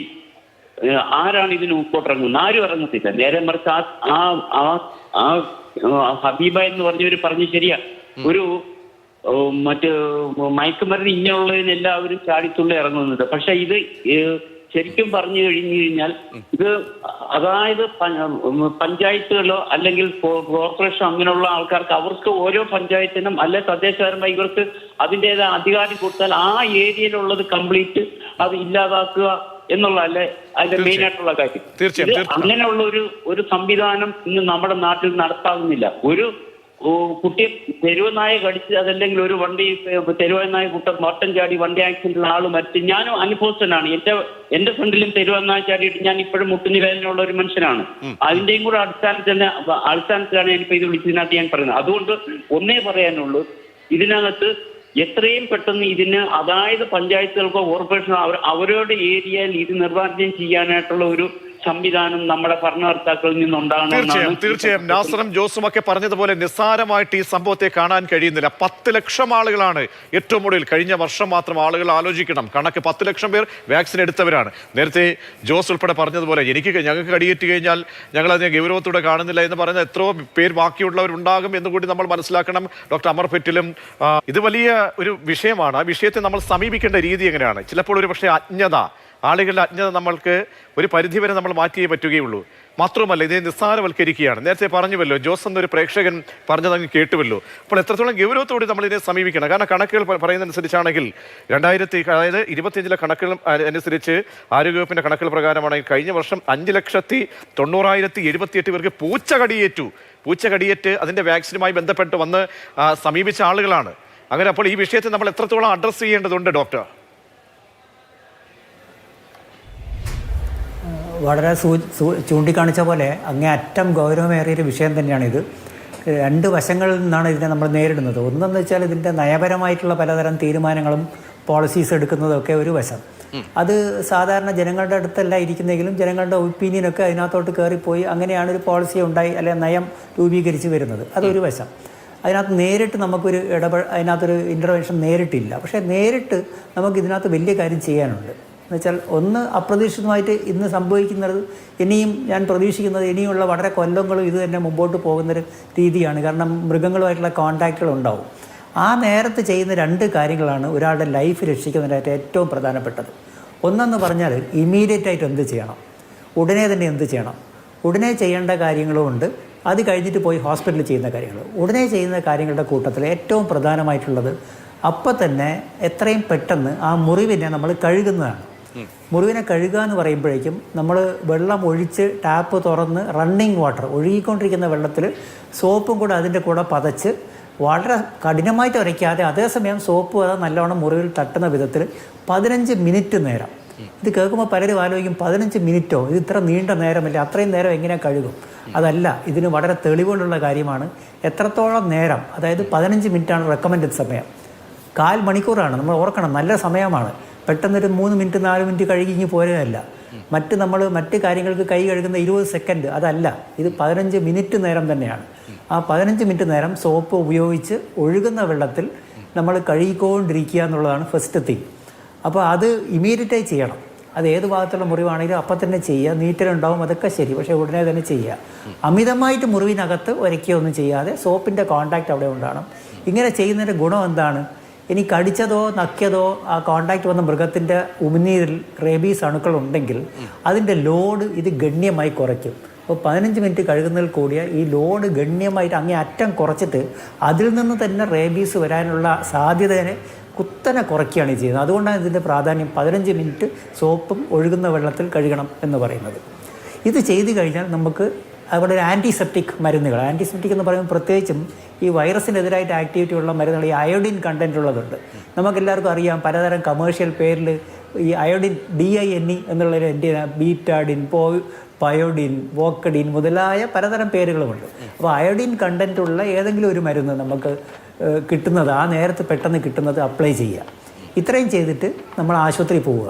ആരാണ് ഇതിന് മുമ്പോട്ടിറങ്ങുന്നത്? ആരും ഇറങ്ങത്തില്ല. നേരെ മറിച്ച് ആ ഹബീബ എന്ന് പറഞ്ഞവര് പറഞ്ഞു ശരിയാ, ഒരു മറ്റ് മയക്കുമരുന്ന് ഇങ്ങനെയുള്ളതിന് എല്ലാവരും ചാടിത്തുള്ളി ഇറങ്ങുന്നുണ്ട്. പക്ഷെ ഇത് ശരിക്കും പറഞ്ഞു കഴിഞ്ഞു കഴിഞ്ഞാൽ ഇത് അതായത് പഞ്ചായത്തുകളോ അല്ലെങ്കിൽ കോർപ്പറേഷനോ അങ്ങനെയുള്ള ആൾക്കാർക്ക് അവർക്ക് ഓരോ പഞ്ചായത്തിനും അല്ലെ തദ്ദേശപരമായി ഇവർക്ക് അതിൻ്റെതായ അധികാരം കൊടുത്താൽ ആ ഏരിയയിലുള്ളത് കംപ്ലീറ്റ് അത് ഇല്ലാതാക്കുക എന്നുള്ളതല്ലേ അതിന്റെ മെയിൻ ആയിട്ടുള്ള കാര്യം. അങ്ങനെയുള്ള ഒരു സംവിധാനം ഇന്ന് നമ്മുടെ നാട്ടിൽ നടത്താവുന്നില്ല. ഒരു കുട്ടിയെ തെരുവ് നായ കടിച്ച് അതല്ലെങ്കിൽ ഒരു വണ്ടി തെരുവ് നായ വട്ടം ചാടി വണ്ടി ആക്സിഡന്റിൽ ആള് മരിച്ച് ഞാനും അനുഭവസ്ഥനാണ്. എന്റെ ഫ്രണ്ടിലും തെരുവ് നായ ചാടിയിട്ട് ഞാൻ ഇപ്പോഴും മുട്ടുനിവേദനയുള്ള ഒരു മനുഷ്യനാണ്. അതിന്റെയും കൂടെ അടിസ്ഥാനത്തിലാണ് ഞാനിപ്പോ ഇത് വിളിച്ചതിനകത്ത് ഞാൻ പറയുന്നത്. അതുകൊണ്ട് ഒന്നേ പറയാനുള്ളൂ, ഇതിനകത്ത് എത്രയും പെട്ടെന്ന് ഇതിന് അതായത് പഞ്ചായത്തുകൾക്കോ കോർപ്പറേഷനോ അവരുടെ ഏരിയയിൽ ഇത് നിർമ്മാർജ്ജനം ചെയ്യാനായിട്ടുള്ള ഒരു സംവിധാനം നമ്മുടെ ഭരണകർത്താക്കളിൽ നിന്നുണ്ടാകണം. തീർച്ചയായും നാസറും ജോസും ഒക്കെ പറഞ്ഞതുപോലെ നിസ്സാരമായിട്ട് ഈ സംഭവത്തെ കാണാൻ കഴിയുന്നില്ല. 10 ലക്ഷം ആളുകളാണ് ഏറ്റവും കൂടുതൽ. കഴിഞ്ഞ വർഷം മാത്രം ആളുകൾ ആലോചിക്കണം, കണക്ക് 10 ലക്ഷം പേർ വാക്സിൻ എടുത്തവരാണ്. നേരത്തെ ജോസ് ഉൾപ്പെടെ പറഞ്ഞതുപോലെ ഞങ്ങൾക്ക് കടിയേറ്റ് കഴിഞ്ഞാൽ ഞങ്ങൾ അതിനെ ഗൗരവത്തോടെ കാണുന്നില്ല എന്ന് പറയുന്ന എത്രയോ പേർ ബാക്കിയുള്ളവരുണ്ടാകും എന്നുകൂടി നമ്മൾ മനസ്സിലാക്കണം. ഡോക്ടർ അമർപെറ്റിലും ഇത് വലിയ ഒരു വിഷയമാണ്. ആ വിഷയത്തെ നമ്മൾ സമീപിക്കേണ്ട രീതി എങ്ങനെയാണ്? ചിലപ്പോൾ ഒരു പക്ഷേ ആളുകളുടെ അജ്ഞത നമ്മൾക്ക് ഒരു പരിധിവരെ നമ്മൾ മാറ്റിയേ പറ്റുകയുള്ളൂ. മാത്രവുമല്ല ഇതിനെ നിസ്സാരവൽക്കരിക്കുകയാണ്. നേരത്തെ പറഞ്ഞുവല്ലോ, ജോസ് എന്നൊരു പ്രേക്ഷകൻ പറഞ്ഞത് അങ്ങ് കേട്ടുവല്ലോ. അപ്പോൾ എത്രത്തോളം ഗൗരവത്തോടെ നമ്മൾ ഇതിനെ സമീപിക്കണം? കാരണം കണക്കുകൾ പറയുന്നതനുസരിച്ചാണെങ്കിൽ 2025 കണക്കുകൾ അനുസരിച്ച് ആരോഗ്യവകുപ്പിന്റെ കണക്കുകൾ പ്രകാരമാണെങ്കിൽ കഴിഞ്ഞ വർഷം 5,90,78 പേർക്ക് പൂച്ചകടിയേറ്റ് അതിന്റെ വാക്സിനുമായി ബന്ധപ്പെട്ട് വന്ന് സമീപിച്ച ആളുകളാണ്. അങ്ങനെ അപ്പോൾ ഈ വിഷയത്തെ നമ്മൾ എത്രത്തോളം അഡ്രസ് ചെയ്യേണ്ടതുണ്ട് ഡോക്ടർ? വളരെ ചൂണ്ടിക്കാണിച്ച പോലെ അങ്ങേയറ്റം ഗൗരവമേറിയൊരു വിഷയം തന്നെയാണിത്. 2 വശങ്ങളിൽ നിന്നാണ് ഇതിനെ നമ്മൾ നേരിടുന്നത്. ഒന്നെന്ന് വെച്ചാൽ ഇതിൻ്റെ നയപരമായിട്ടുള്ള പലതരം തീരുമാനങ്ങളും പോളിസീസ് എടുക്കുന്നതൊക്കെ ഒരു വശം. അത് സാധാരണ ജനങ്ങളുടെ അടുത്തല്ല ഇരിക്കുന്നെങ്കിലും ജനങ്ങളുടെ ഒപ്പീനിയനൊക്കെ അതിനകത്തോട്ട് കയറിപ്പോയി അങ്ങനെയാണ് ഒരു പോളിസി ഉണ്ടായി അല്ലെങ്കിൽ നയം രൂപീകരിച്ച് വരുന്നത്. അതൊരു വശം. അതിനകത്ത് നേരിട്ട് നമുക്കൊരു അതിനകത്തൊരു ഇൻ്റർവെൻഷൻ നേരിട്ടില്ല. പക്ഷേ നേരിട്ട് നമുക്ക് ഇതിനകത്ത് വലിയ കാര്യം ചെയ്യാനുണ്ട്. എന്നുവെച്ചാൽ ഒന്ന്, അപ്രതീക്ഷിതമായിട്ട് ഇന്ന് സംഭവിക്കുന്നത് ഇനിയും ഞാൻ പ്രതീക്ഷിക്കുന്നത് ഇനിയുള്ള വളരെ കൊല്ലങ്ങളും ഇത് തന്നെ മുമ്പോട്ട് പോകുന്നൊരു രീതിയാണ്. കാരണം മൃഗങ്ങളുമായിട്ടുള്ള കോൺടാക്റ്റുകൾ ഉണ്ടാവും. ആ നേരത്ത് ചെയ്യുന്ന 2 കാര്യങ്ങളാണ് ഒരാളുടെ ലൈഫ് രക്ഷിക്കുന്നതിനായിട്ട് ഏറ്റവും പ്രധാനപ്പെട്ടത്. ഒന്നെന്ന് പറഞ്ഞാൽ ഇമ്മീഡിയറ്റ് ആയിട്ട് എന്ത് ചെയ്യണം, ഉടനെ തന്നെ എന്ത് ചെയ്യണം. ഉടനെ ചെയ്യേണ്ട കാര്യങ്ങളുമുണ്ട്, അത് കഴിഞ്ഞിട്ട് പോയി ഹോസ്പിറ്റലിൽ ചെയ്യുന്ന കാര്യങ്ങൾ. ഉടനെ ചെയ്യുന്ന കാര്യങ്ങളുടെ കൂട്ടത്തിൽ ഏറ്റവും പ്രധാനമായിട്ടുള്ളത് അപ്പം തന്നെ എത്രയും പെട്ടെന്ന് ആ മുറിവിനെ നമ്മൾ കഴുകുന്നതാണ്. മുറിവിനെ കഴുകുക എന്ന് പറയുമ്പോഴേക്കും നമ്മൾ വെള്ളം ഒഴിച്ച് ടാപ്പ് തുറന്ന് റണ്ണിങ് വാട്ടർ, ഒഴുകിക്കൊണ്ടിരിക്കുന്ന വെള്ളത്തിൽ സോപ്പും കൂടെ അതിൻ്റെ കൂടെ പതച്ച് വളരെ കഠിനമായിട്ട് ഉരയ്ക്കാതെ അതേസമയം സോപ്പ് അത് നല്ലവണ്ണം മുറിവിൽ തട്ടുന്ന വിധത്തിൽ 15 മിനിറ്റ് നേരം. ഇത് കേൾക്കുമ്പോൾ പലരും ആലോചിക്കും 15 മിനിറ്റോ, ഇത് ഇത്ര നീണ്ട നേരമല്ല, അത്രയും നേരം എങ്ങനെ കഴുകും? അതല്ല, ഇതിന് വളരെ തെളിവുകളുള്ള കാര്യമാണ്. എത്രത്തോളം നേരം, അതായത് 15 മിനിറ്റാണ് റെക്കമെൻഡഡ് സമയം. 1/4 മണിക്കൂറാണ്, നമ്മൾ ഓർക്കണം, നല്ല സമയമാണ്. പെട്ടെന്നൊരു 3 മിനിറ്റ് 4 മിനിറ്റ് കഴുകി ഇങ്ങ് പോരുകയല്ല. മറ്റ് കാര്യങ്ങൾക്ക് കൈ കഴുകുന്ന 20 സെക്കൻഡ് അതല്ല, ഇത് 15 മിനിറ്റ് നേരം തന്നെയാണ്. ആ 15 മിനിറ്റ് നേരം സോപ്പ് ഉപയോഗിച്ച് ഒഴുകുന്ന വെള്ളത്തിൽ നമ്മൾ കഴുകിക്കൊണ്ടിരിക്കുക എന്നുള്ളതാണ് ഫസ്റ്റ് തിങ്. അപ്പോൾ അത് ഇമീഡിയറ്റായി ചെയ്യണം. അത് ഏത് ഭാഗത്തുള്ള മുറിവാണെങ്കിലും അപ്പം തന്നെ ചെയ്യുക. നീറ്റലുണ്ടാവും, അതൊക്കെ ശരി, പക്ഷേ ഉടനെ തന്നെ ചെയ്യുക. അമിതമായിട്ട് മുറിവിനകത്ത് ഒരയ്ക്കുകയൊന്നും ചെയ്യാതെ സോപ്പിൻ്റെ കോൺടാക്റ്റ് അവിടെ ഉണ്ടാകണം. ഇങ്ങനെ ചെയ്യുന്നതിൻ്റെ ഗുണം എന്താണ്? ഇനി കടിച്ചതോ നക്കിയതോ ആ കോൺടാക്റ്റ് വന്ന മൃഗത്തിൻ്റെ ഉമിനീരിൽ റേബീസ് അണുക്കളുണ്ടെങ്കിൽ അതിൻ്റെ ലോഡ് ഇത് ഗണ്യമായി കുറയ്ക്കും. അപ്പോൾ 15 മിനിറ്റ് കഴുകുന്നതിൽ കൂടിയ ഈ ലോഡ് ഗണ്യമായിട്ട് അങ്ങേ അറ്റം കുറച്ചിട്ട് അതിൽ നിന്ന് തന്നെ റേബീസ് വരാനുള്ള സാധ്യതയെ കുത്തനെ കുറയ്ക്കുകയാണ് ചെയ്യുന്നത്. അതുകൊണ്ടാണ് ഇതിൻ്റെ പ്രാധാന്യം 15 മിനിറ്റ് സോപ്പും ഒഴുകുന്ന വെള്ളത്തിൽ കഴുകണം എന്ന് പറയുന്നത്. ഇത് ചെയ്തു കഴിഞ്ഞാൽ നമുക്ക് അവിടെ ഒരു ആൻറ്റിസെപ്റ്റിക് മരുന്നുകൾ, ആൻറ്റിസെപ്റ്റിക് എന്ന് പറയുമ്പോൾ പ്രത്യേകിച്ചും ഈ വൈറസിനെതിരായിട്ട് ആക്ടിവിറ്റി ഉള്ള മരുന്നുകൾ, ഈ അയോഡിൻ കണ്ടൻറ്റ് ഉള്ളതുണ്ട്. നമുക്കെല്ലാവർക്കും അറിയാം, പലതരം കമേഴ്ഷ്യൽ പേരിൽ ഈ അയോഡിൻ DINE എന്നുള്ളൊരു ബീറ്റാഡിൻ, പയോഡിൻ, വോക്കഡിൻ മുതലായ പലതരം പേരുകളുമുണ്ട്. അപ്പോൾ അയോഡിൻ കണ്ടൻറ്റ് ഉള്ള ഏതെങ്കിലും ഒരു മരുന്ന് നമുക്ക് കിട്ടുന്നത്, ആ നേരത്ത് പെട്ടെന്ന് കിട്ടുന്നത് അപ്ലൈ ചെയ്യുക. ഇത്രയും ചെയ്തിട്ട് നമ്മൾ ആശുപത്രി പോവുക.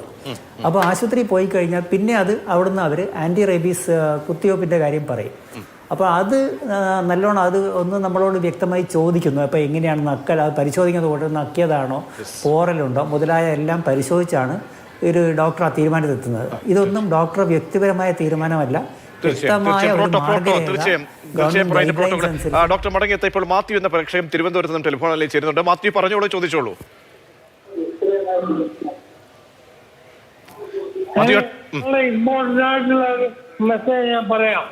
അപ്പോൾ ആശുപത്രി പോയി കഴിഞ്ഞാൽ പിന്നെ അവിടുന്ന് അവർ ആൻറ്റി റേബീസ് കുത്തിവയ്പ്പിൻ്റെ കാര്യം പറയും. അപ്പോൾ അത് നല്ലോണം അത് ഒന്ന് നമ്മളോട് വ്യക്തമായി ചോദിക്കുന്നു. അപ്പോൾ എങ്ങനെയാണ് നക്കൽ, അത് പരിശോധിക്കുന്നത് കൊണ്ട് നക്കിയതാണോ, പോറലുണ്ടോ മുതലായ എല്ലാം പരിശോധിച്ചാണ് ഒരു ഡോക്ടർ ആ തീരുമാനത്തിലെത്തുന്നത്. ഇതൊന്നും ഡോക്ടർ വ്യക്തിപരമായ തീരുമാനമല്ല, ഡോക്ടർ മടങ്ങിയെത്ത ഇപ്പോൾ മാത്യു എന്ന പ്രേക്ഷകൻ തിരുവനന്തപുരത്ത് നിന്ന് ടെലിഫോണിൽ ചേരുന്നുണ്ട്. മാത്യു പറഞ്ഞോളൂ, ചോദിച്ചോളൂ. ഇമ്പോർട്ടൻ്റ് ആയിട്ടുള്ള മെസ്സേജ് ഞാൻ പറയാം.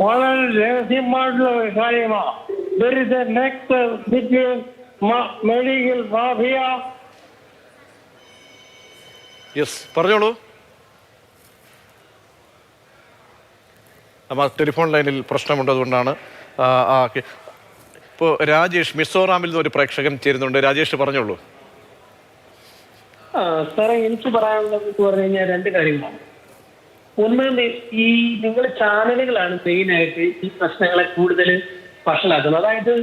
വളരെ രഹസ്യമായിട്ടുള്ള ഒരു കാര്യമാണ്. There is a nexus between medical mafia. Yes, പറഞ്ഞോളൂ. ടെലിഫോൺ ലൈനിൽ പ്രശ്നമുണ്ടതുകൊണ്ടാണ്. ഇപ്പോൾ രാജേഷ് മിസോറാമിൽ നിന്ന് ഒരു പ്രേക്ഷകൻ ചേരുന്നുണ്ട്. രാജേഷ് പറഞ്ഞോളൂ. സാറേ, എനിക്ക് പറയാനുള്ളത് പറഞ്ഞു കഴിഞ്ഞാൽ 2 കാര്യങ്ങളാണ്. ഒന്ന്, ഈ നിങ്ങൾ ചാനലുകളാണ് മെയിനായിട്ട് ഈ പ്രശ്നങ്ങളെ കൂടുതൽ വഷളാക്കുന്നത്. അതായത്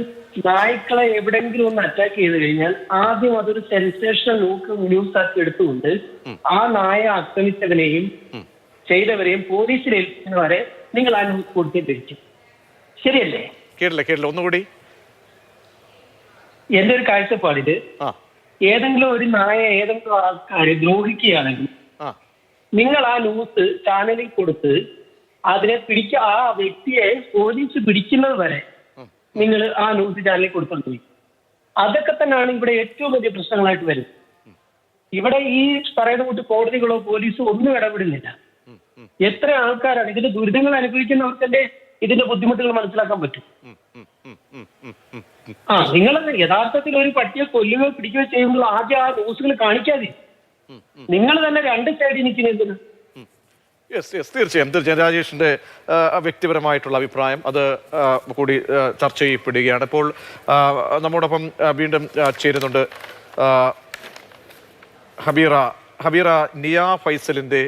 നായ്ക്കളെ എവിടെങ്കിലും ഒന്ന് അറ്റാക്ക് ചെയ്ത് കഴിഞ്ഞാൽ ആദ്യം അതൊരു സെൻസേഷണൽ ന്യൂസ് ആക്കി എടുത്തുകൊണ്ട് ആ നായ ആക്രമിച്ചവനെയും ചെയ്തവരെയും പോലീസിൽ ഏൽപ്പിക്കുന്നവരെ നിങ്ങൾ ആ ന്യൂസ് കൊടുത്തിട്ടിരിക്കും. ശരിയല്ലേ? കേട്ടില്ല, ഒന്നുകൂടി. എന്റെ ഒരു കാഴ്ചപ്പാടില് ഏതെങ്കിലും ഒരു നായ ഏതെങ്കിലും ആൾക്കാരെ ദ്രോഹിക്കുകയാണെങ്കിൽ നിങ്ങൾ ആ ന്യൂസ് ചാനലിൽ കൊടുത്ത് അതിനെ ആ വ്യക്തിയെ പോലീസ് പിടിക്കുന്നത് വരെ നിങ്ങൾ ആ ന്യൂസ് ചാനലിൽ കൊടുത്തോണ്ടിരിക്കും. അതൊക്കെ തന്നെയാണ് ഇവിടെ ഏറ്റവും വലിയ പ്രശ്നങ്ങളായിട്ട് വരുന്നത്. ഇവിടെ ഈ പറയുന്ന കൂട്ട് കോടതികളോ പോലീസോ ഒന്നും ഇടപെടുന്നില്ല. എത്ര ആൾക്കാരാണ് ഇതിന്റെ ദുരിതങ്ങൾ അനുഭവിക്കുന്നവർക്കല്ലേ ഇതിന്റെ ബുദ്ധിമുട്ടുകൾ മനസ്സിലാക്കാൻ പറ്റും. നിങ്ങൾ യഥാർത്ഥത്തിൽ ഒരു പട്ടിയെ കൊല്ലുകയോ പിടിക്കുകയോ ചെയ്യുമ്പോൾ ആദ്യം ആ ന്യൂസുകൾ കാണിക്കാതെ നിങ്ങൾ തന്നെ 2 സൈഡിൽ നിൽക്കുന്നതിന്. തീർച്ചയായും രാജേഷിന്റെ വ്യക്തിപരമായിട്ടുള്ള അഭിപ്രായം അത് കൂടി ചർച്ച ചെയ്യപ്പെടുകയാണ്. ഇപ്പോൾ നമ്മോടൊപ്പം വീണ്ടും ചേരുന്നുണ്ട് ഹബീറ. നിയ ഫൈസലിന്റെ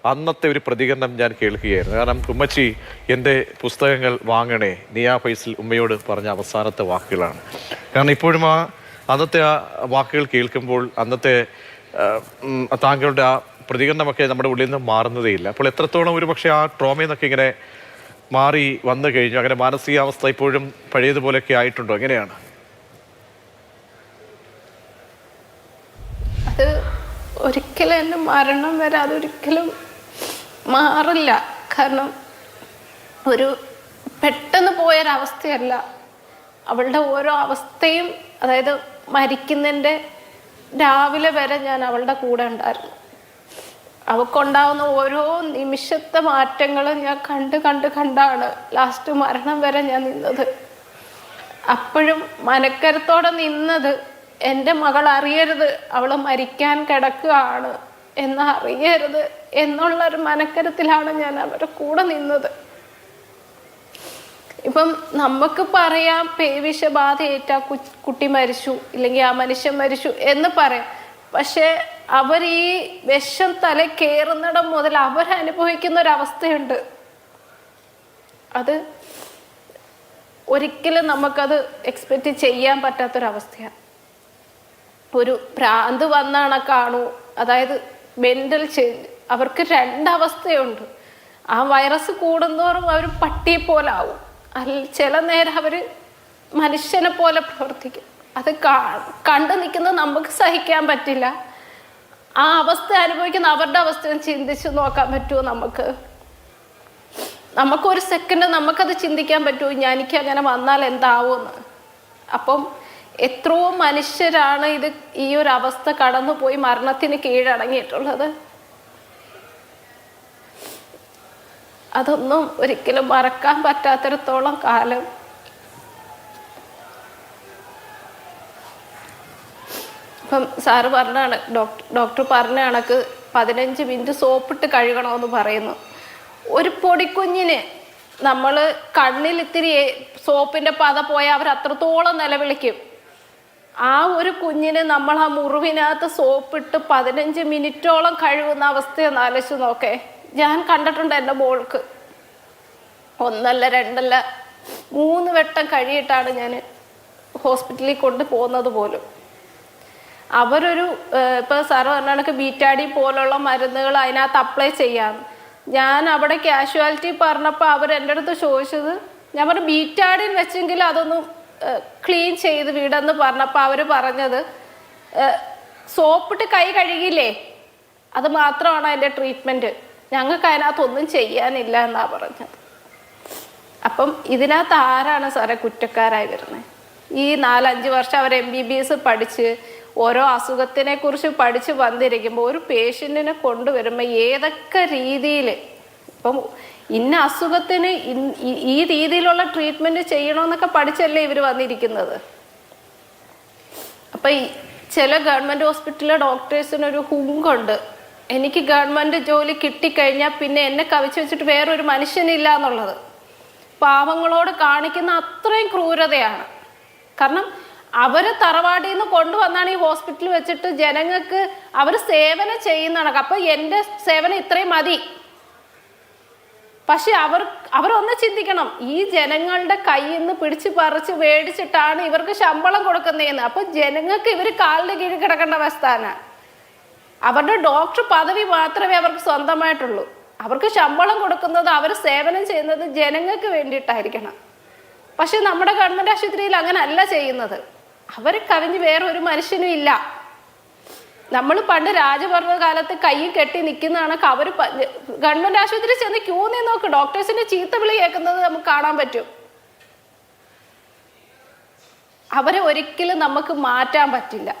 അന്നത്തെ ഒരു പ്രതികരണം ഞാൻ കേൾക്കുകയായിരുന്നു. കാരണം ഉമ്മച്ചി എൻ്റെ പുസ്തകങ്ങൾ വാങ്ങണേ, നിയ ഫൈസൽ ഉമ്മയോട് പറഞ്ഞ അവസാനത്തെ വാക്കുകളാണ്. കാരണം ഇപ്പോഴും അന്നത്തെ ആ വാക്കുകൾ കേൾക്കുമ്പോൾ അന്നത്തെ താങ്കളുടെ ആ പ്രതികരണമൊക്കെ നമ്മുടെ ഉള്ളിൽ നിന്ന് മാറുന്നതേയില്ല. അപ്പോൾ എത്രത്തോളം ഒരു പക്ഷേ ആ ട്രോമയിൽ നിന്നൊക്കെ ഇങ്ങനെ മാറി വന്നു കഴിഞ്ഞു, അങ്ങനെ മാനസികാവസ്ഥ ഇപ്പോഴും പഴയതുപോലെയൊക്കെ ആയിട്ടുണ്ടോ? എങ്ങനെയാണ് അത്? ഒരിക്കലും എൻ്റെ മരണം വരെ അതൊരിക്കലും മാറില്ല. കാരണം ഒരു പെട്ടെന്ന് പോയൊരവസ്ഥയല്ല, അവളുടെ ഓരോ അവസ്ഥയും, അതായത് മരിക്കുന്നതിൻ്റെ രാവിലെ വരെ ഞാൻ അവളുടെ കൂടെ ഉണ്ടായിരുന്നു. അവക്കുണ്ടാവുന്ന ഓരോ നിമിഷത്തെ മാറ്റങ്ങളും ഞാൻ കണ്ടാണ് ലാസ്റ്റ് മരണം വരെ ഞാൻ നിന്നത്. അപ്പോഴും മനക്കരുത്തോടെ നിന്നത് എൻ്റെ മകൾ അറിയരുത് അവൾ മരിക്കാൻ കിടക്കുകയാണ് എന്നറിയരുത് എന്നുള്ളൊരു മനക്കരുത്തിലാണ് ഞാൻ അവരുടെ കൂടെ നിന്നത്. ഇപ്പം നമുക്ക് പറയാം പേവിഷബാധ ഏറ്റാ കുട്ടി മരിച്ചു, ഇല്ലെങ്കിൽ ആ മനുഷ്യൻ മരിച്ചു എന്ന് പറയാം. പക്ഷെ അവർ ഈ വിഷം തല കയറുന്നിടം മുതൽ അവരനുഭവിക്കുന്ന ഒരവസ്ഥയുണ്ട്. അത് ഒരിക്കലും നമുക്കത് എക്സ്പെക്റ്റ് ചെയ്യാൻ പറ്റാത്തൊരവസ്ഥയാണ്. ഒരു ഭ്രാന്ത് വന്നാണ് കാണൂ, അതായത് മെൻ്റൽ ചേഞ്ച്. അവർക്ക് രണ്ടവസ്ഥയുണ്ട്. ആ വൈറസ് കൂടുന്തോറും അവർ പട്ടിയെ പോലെ ആവും, ചില നേരം അവർ മനുഷ്യനെ പോലെ പ്രവർത്തിക്കും. അത് കണ്ടു നിൽക്കുന്നത് നമുക്ക് സഹിക്കാൻ പറ്റില്ല. ആ അവസ്ഥ അനുഭവിക്കുന്ന അവരുടെ അവസ്ഥ ചിന്തിച്ച് നോക്കാൻ പറ്റുമോ? നമുക്കൊരു സെക്കൻഡ് നമുക്കത് ചിന്തിക്കാൻ പറ്റുമോ എനിക്ക് അങ്ങനെ വന്നാൽ എന്താവുമെന്ന്? അപ്പം എത്രയോ മനുഷ്യരാണ് ഈ ഒരു അവസ്ഥ കടന്നുപോയി മരണത്തിന് കീഴടങ്ങിയിട്ടുള്ളത്. അതൊന്നും ഒരിക്കലും മറക്കാൻ പറ്റാത്തിടത്തോളം കാലം ഇപ്പം സാറ് പറഞ്ഞാണ്, ഡോക്ടർ പറഞ്ഞ കണക്ക് 15 മിനിറ്റ് സോപ്പിട്ട് കഴുകണമെന്ന് പറയുന്നു. ഒരു പൊടിക്കുഞ്ഞിന് നമ്മൾ കണ്ണിൽ ഇത്തിരി സോപ്പിൻ്റെ പത പോയാൽ അവർ അത്രത്തോളം നിലവിളിക്കും. ആ ഒരു കുഞ്ഞിന് നമ്മൾ ആ മുറിവിനകത്ത് സോപ്പിട്ട് 15 മിനിറ്റോളം കഴുകുന്ന അവസ്ഥയൊന്ന് ആലോചിച്ച് നോക്കേ. ഞാൻ കണ്ടിട്ടുണ്ട് എൻ്റെ മോൾക്ക് 1 അല്ല 2 അല്ല 3 വട്ടം കഴിയിട്ടാണ് ഞാൻ ഹോസ്പിറ്റലിൽ കൊണ്ട് പോകുന്നത് പോലും. അവരൊരു ഇപ്പോൾ സാറ് പറഞ്ഞ കണക്ക് ബീറ്റാഡി പോലുള്ള മരുന്നുകൾ അതിനകത്ത് അപ്ലൈ ചെയ്യാം. ഞാൻ അവിടെ കാഷ്വാലിറ്റി പറഞ്ഞപ്പോൾ അവർ എൻ്റെ അടുത്ത് ചോദിച്ചത്, ഞാൻ പറഞ്ഞു ബീറ്റാഡിൻ വെച്ചെങ്കിൽ അതൊന്നും ക്ലീൻ ചെയ്ത് വിടെന്ന് പറഞ്ഞപ്പോൾ അവർ പറഞ്ഞത് സോപ്പിട്ട് കൈ കഴുകിയില്ലേ അത് മാത്രമാണ് അതിൻ്റെ ട്രീറ്റ്മെൻറ്റ്, ഞങ്ങൾക്ക് അതിനകത്തൊന്നും ചെയ്യാനില്ല എന്നാണ് പറഞ്ഞത്. അപ്പം ഇതിനകത്ത് ആരാണ് സാറേ കുറ്റക്കാരായി വരുന്നത്? ഈ 4-5 വർഷം അവർ MBBS പഠിച്ച് ഓരോ അസുഖത്തിനെ കുറിച്ച് പഠിച്ച് വന്നിരിക്കുമ്പോൾ ഒരു പേഷ്യൻറ്റിനെ കൊണ്ടുവരുമ്പോൾ ഏതൊക്കെ രീതിയിൽ ഇപ്പം ഇന്ന അസുഖത്തിന് ഈ രീതിയിലുള്ള ട്രീറ്റ്മെൻറ്റ് ചെയ്യണമെന്നൊക്കെ പഠിച്ചല്ലേ ഇവർ വന്നിരിക്കുന്നത്. അപ്പം ചില ഗവൺമെൻറ് ഹോസ്പിറ്റലിലെ ഡോക്ടേഴ്സിനൊരു ഹുങ്കുണ്ട്, എനിക്ക് ഗവൺമെൻറ് ജോലി കിട്ടിക്കഴിഞ്ഞാൽ പിന്നെ എന്നെ കവിച്ച് വെച്ചിട്ട് വേറൊരു മനുഷ്യനില്ല എന്നുള്ളത്. പാവങ്ങളോട് കാണിക്കുന്ന അത്രയും ക്രൂരതയാണ്. കാരണം അവർ തറവാടിൽ നിന്ന് കൊണ്ടുവന്നാണ് ഈ ഹോസ്പിറ്റലിൽ വെച്ചിട്ട് ജനങ്ങൾക്ക് അവർ സേവനം ചെയ്യുന്നതാണ്. അപ്പം എൻ്റെ സേവനം ഇത്രയും മതി. പക്ഷെ അവരൊന്ന് ചിന്തിക്കണം, ഈ ജനങ്ങളുടെ കയ്യിൽ നിന്ന് പിടിച്ച് പറിച്ച് മേടിച്ചിട്ടാണ് ഇവർക്ക് ശമ്പളം കൊടുക്കുന്നതെന്ന്. അപ്പം ജനങ്ങൾക്ക് ഇവർ കാലിന് കീഴിൽ കിടക്കേണ്ട അവസ്ഥയാണ്. അവരുടെ ഡോക്ടർ പദവി മാത്രമേ അവർക്ക് സ്വന്തമായിട്ടുള്ളൂ. അവർക്ക് ശമ്പളം കൊടുക്കുന്നത്, അവർ സേവനം ചെയ്യുന്നത് ജനങ്ങൾക്ക് വേണ്ടിയിട്ടായിരിക്കണം. പക്ഷെ നമ്മുടെ ഗവൺമെൻറ് ആശുപത്രിയിൽ അങ്ങനെ അല്ല ചെയ്യുന്നത്. അവരെ കവിഞ്ഞ് വേറെ ഒരു മനുഷ്യനും ഇല്ല. നമ്മൾ പണ്ട് രാജഭരണ കാലത്ത് കൈ കെട്ടി നിൽക്കുന്ന കണക്ക് അവർ ഗവൺമെൻറ് ആശുപത്രി ചെന്ന് ക്യൂ നിന്ന് നോക്ക്, ഡോക്ടേഴ്സിന്റെ ചീത്ത വിളി കേൾക്കുന്നത് നമുക്ക് കാണാൻ പറ്റും. അവരെ ഒരിക്കലും നമുക്ക് മാറ്റാൻ പറ്റില്ല.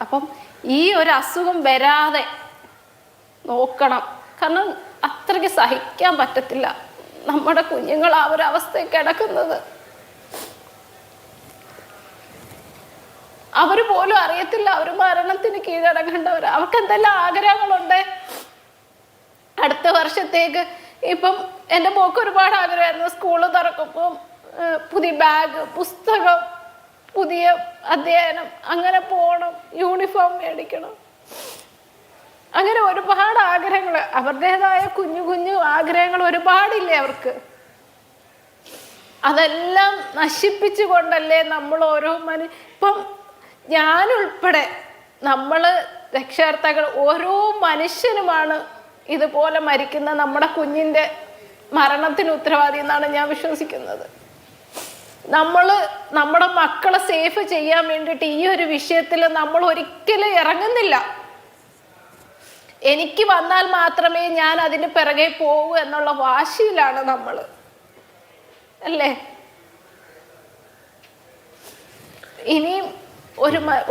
അപ്പം ഈ ഒരു അസുഖം വരാതെ നോക്കണം. കാരണം അത്രയ്ക്ക് സഹിക്കാൻ പറ്റത്തില്ല നമ്മുടെ കുഞ്ഞുങ്ങൾ ആ ഒരു അവസ്ഥയിൽ കിടക്കുന്നത്. അവർ പോലും അറിയത്തില്ല അവർ മരണത്തിന് കീഴടങ്ങേണ്ടവർ. അവർക്ക് എന്തെല്ലാം ആഗ്രഹങ്ങളുണ്ട് അടുത്ത വർഷത്തേക്ക്. ഇപ്പം എൻ്റെ മോക്ക് ഒരുപാട് ആഗ്രഹമായിരുന്നു, സ്കൂള് തുറക്കുമ്പം പുതിയ ബാഗ്, പുസ്തകം, പുതിയ അധ്യയനം, അങ്ങനെ പോകണം, യൂണിഫോം മേടിക്കണം, അങ്ങനെ ഒരുപാട് ആഗ്രഹങ്ങൾ. അവരുടേതായ കുഞ്ഞു കുഞ്ഞു ആഗ്രഹങ്ങൾ ഒരുപാടില്ലേ അവർക്ക്. അതെല്ലാം നശിപ്പിച്ചു കൊണ്ടല്ലേ നമ്മൾ ഓരോ ഇപ്പം ഞാനുൾപ്പെടെ നമ്മൾ രക്ഷകർത്താക്കൾ ഓരോ മനുഷ്യനുമാണ് ഇതുപോലെ മരിക്കുന്ന നമ്മുടെ കുഞ്ഞിൻ്റെ മരണത്തിന് ഉത്തരവാദി എന്നാണ് ഞാൻ വിശ്വസിക്കുന്നത്. നമ്മുടെ മക്കളെ സേഫ് ചെയ്യാൻ വേണ്ടിയിട്ട് ഈ ഒരു വിഷയത്തിൽ നമ്മൾ ഒരിക്കലും ഇറങ്ങുന്നില്ല. എനിക്ക് വന്നാൽ മാത്രമേ ഞാൻ അതിന് പിറകെ പോകൂ എന്നുള്ള വാശിയിലാണ് നമ്മൾ, അല്ലേ? ഇനിയും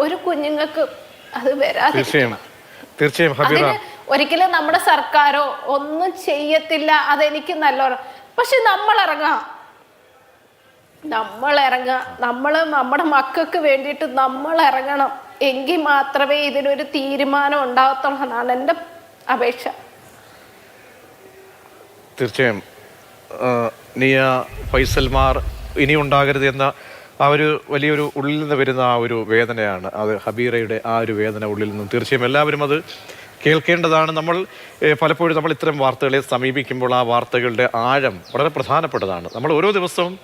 ഒരു കുഞ്ഞുങ്ങൾക്ക് അത് വരാതെ തീർച്ചയായും അതിന് ഒരിക്കലും നമ്മുടെ സർക്കാരോ ഒന്നും ചെയ്യത്തില്ല, അതെനിക്ക് നല്ലോണം. പക്ഷെ നമ്മൾ ഇറങ്ങുക, നമ്മൾ നമ്മുടെ മക്കൾക്ക് വേണ്ടിയിട്ട് നമ്മൾ ഇറങ്ങണം. എങ്കിൽ മാത്രമേ ഇതിനൊരു തീരുമാനം ഉണ്ടാകത്തുള്ളൂ എന്നാണ് എൻ്റെ അപേക്ഷ. തീർച്ചയായും നിയ, ഫൈസൽമാർ ഇനി ഉണ്ടാകരുത് എന്ന ആ ഒരു വലിയൊരു ഉള്ളിൽ നിന്ന് വരുന്ന ആ ഒരു വേദനയാണ് അത്. ഹബീറയുടെ ആ ഒരു വേദന ഉള്ളിൽ നിന്നും തീർച്ചയായും എല്ലാവരും അത് കേൾക്കേണ്ടതാണ്. നമ്മൾ പലപ്പോഴും നമ്മൾ ഇത്തരം വാർത്തകളെ സമീപിക്കുമ്പോൾ ആ വാർത്തകളുടെ ആഴം വളരെ പ്രധാനപ്പെട്ടതാണ്. നമ്മൾ ഓരോ ദിവസവും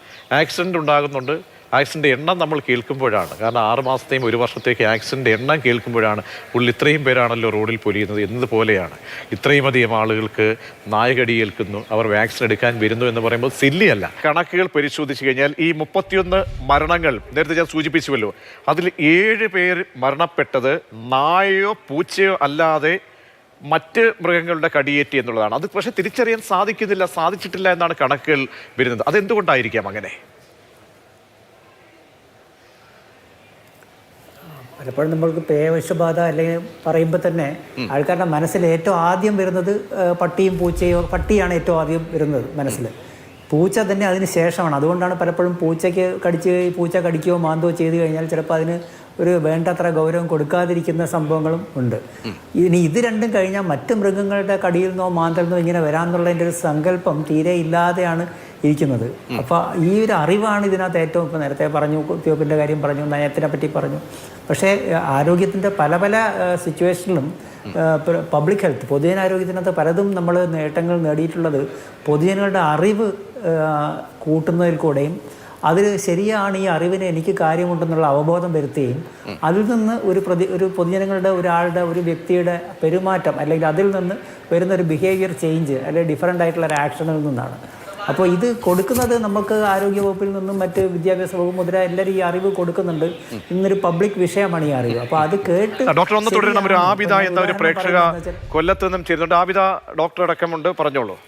ആക്സിഡൻ്റ് ഉണ്ടാകുന്നുണ്ട്. ആക്സിഡൻ്റ് എണ്ണം നമ്മൾ കേൾക്കുമ്പോഴാണ്, കാരണം 6 മാസത്തെയും 1 വർഷത്തേക്ക് ആക്സിഡൻ്റ് എണ്ണം കേൾക്കുമ്പോഴാണ് ഉള്ളിൽ ഇത്രയും പേരാണല്ലോ റോഡിൽ പൊലിയുന്നത് എന്നതുപോലെയാണ്. ഇത്രയും അധികം ആളുകൾക്ക് നായകടിയേൽക്കുന്നു, അവർ വാക്സിൻ എടുക്കാൻ വരുന്നു എന്ന് പറയുമ്പോൾ സില്ലിയല്ല. കണക്കുകൾ പരിശോധിച്ച് കഴിഞ്ഞാൽ ഈ 31 മരണങ്ങൾ നേരത്തെ ഞാൻ സൂചിപ്പിച്ചുവല്ലോ, അതിൽ 7 പേർ മരണപ്പെട്ടത് നായയോ പൂച്ചയോ അല്ലാതെ മറ്റ് മൃഗങ്ങളുടെ കടിയേറ്റി എന്നുള്ളതാണ്. അത് പക്ഷേ തിരിച്ചറിയാൻ സാധിച്ചിട്ടില്ല എന്നാണ് കണക്കുകൾ വരുന്നത്. അതെന്തുകൊണ്ടായിരിക്കാം അങ്ങനെ? പലപ്പോഴും നമ്മൾക്ക് പേവിഷബാധ അല്ലെങ്കിൽ പറയുമ്പോൾ തന്നെ ആൾക്കാരുടെ മനസ്സിൽ ഏറ്റവും ആദ്യം വരുന്നത് പട്ടിയും പൂച്ചയോ, പട്ടിയാണ് ഏറ്റവും ആദ്യം വരുന്നത് മനസ്സിൽ. പൂച്ച തന്നെ അതിന് ശേഷമാണ്. അതുകൊണ്ടാണ് പലപ്പോഴും പൂച്ച കടിക്കുകയോ മാന്തോ ചെയ്തു കഴിഞ്ഞാൽ ചിലപ്പോൾ അതിന് ഒരു വേണ്ടത്ര ഗൗരവം കൊടുക്കാതിരിക്കുന്ന സംഭവങ്ങളും ഉണ്ട്. ഇനി ഇത് രണ്ടും കഴിഞ്ഞാൽ മറ്റ് മൃഗങ്ങളുടെ കടിയിൽ നിന്നോ മാന്തൽ നിന്നോ ഇങ്ങനെ വരാമെന്നുള്ളതിൻ്റെ ഒരു സങ്കല്പം തീരെ ഇല്ലാതെയാണ് ഇരിക്കുന്നത്. അപ്പോൾ ഈ ഒരു അറിവാണ് ഇതിനകത്ത് ഏറ്റവും, ഇപ്പോൾ നേരത്തെ പറഞ്ഞു കുത്തിവെപ്പിൻ്റെ കാര്യം പറഞ്ഞു, നയത്തിനെ പറ്റി പറഞ്ഞു. പക്ഷേ ആരോഗ്യത്തിൻ്റെ പല സിറ്റുവേഷനിലും പബ്ലിക് ഹെൽത്ത്, പൊതുജനാരോഗ്യത്തിനകത്ത് പലതും നമ്മൾ നേട്ടങ്ങൾ നേടിയിട്ടുള്ളത് പൊതുജനങ്ങളുടെ അറിവ് കൂട്ടുന്നതിൽ കൂടെയും അതിൽ ശരിയാണ്, ഈ അറിവിന് എനിക്ക് കാര്യമുണ്ടെന്നുള്ള അവബോധം വരുത്തുകയും അതിൽ നിന്ന് ഒരു പൊതുജനങ്ങളുടെ ഒരു വ്യക്തിയുടെ പെരുമാറ്റം അല്ലെങ്കിൽ അതിൽ നിന്ന് വരുന്ന ഒരു ബിഹേവിയർ ചേഞ്ച് അല്ലെങ്കിൽ ഡിഫറൻ്റ് ആയിട്ടുള്ള ഒരു ആക്ഷനിൽ നിന്നാണ്. അപ്പോൾ ഇത് കൊടുക്കുന്നത് നമുക്ക് ആരോഗ്യവകുപ്പിൽ നിന്നും മറ്റ് വിദ്യാഭ്യാസ വകുപ്പ് മുതലായ എല്ലാവരും ഈ അറിവ് കൊടുക്കുന്നുണ്ട്. ഇന്നൊരു പബ്ലിക് വിഷയമാണ് ഈ അറിവ്. അപ്പോൾ അത് കേട്ട് ഡോക്ടർ ഒന്ന് തുടരണം. ഒരു ആബിദ എന്ന ഒരു പ്രേക്ഷക കൊല്ലത്ത് നിന്നും ചെയ്യുന്നുണ്ട്. ആബിദ, ഡോക്ടർ അടക്കമുണ്ട്, പറഞ്ഞോളൂ.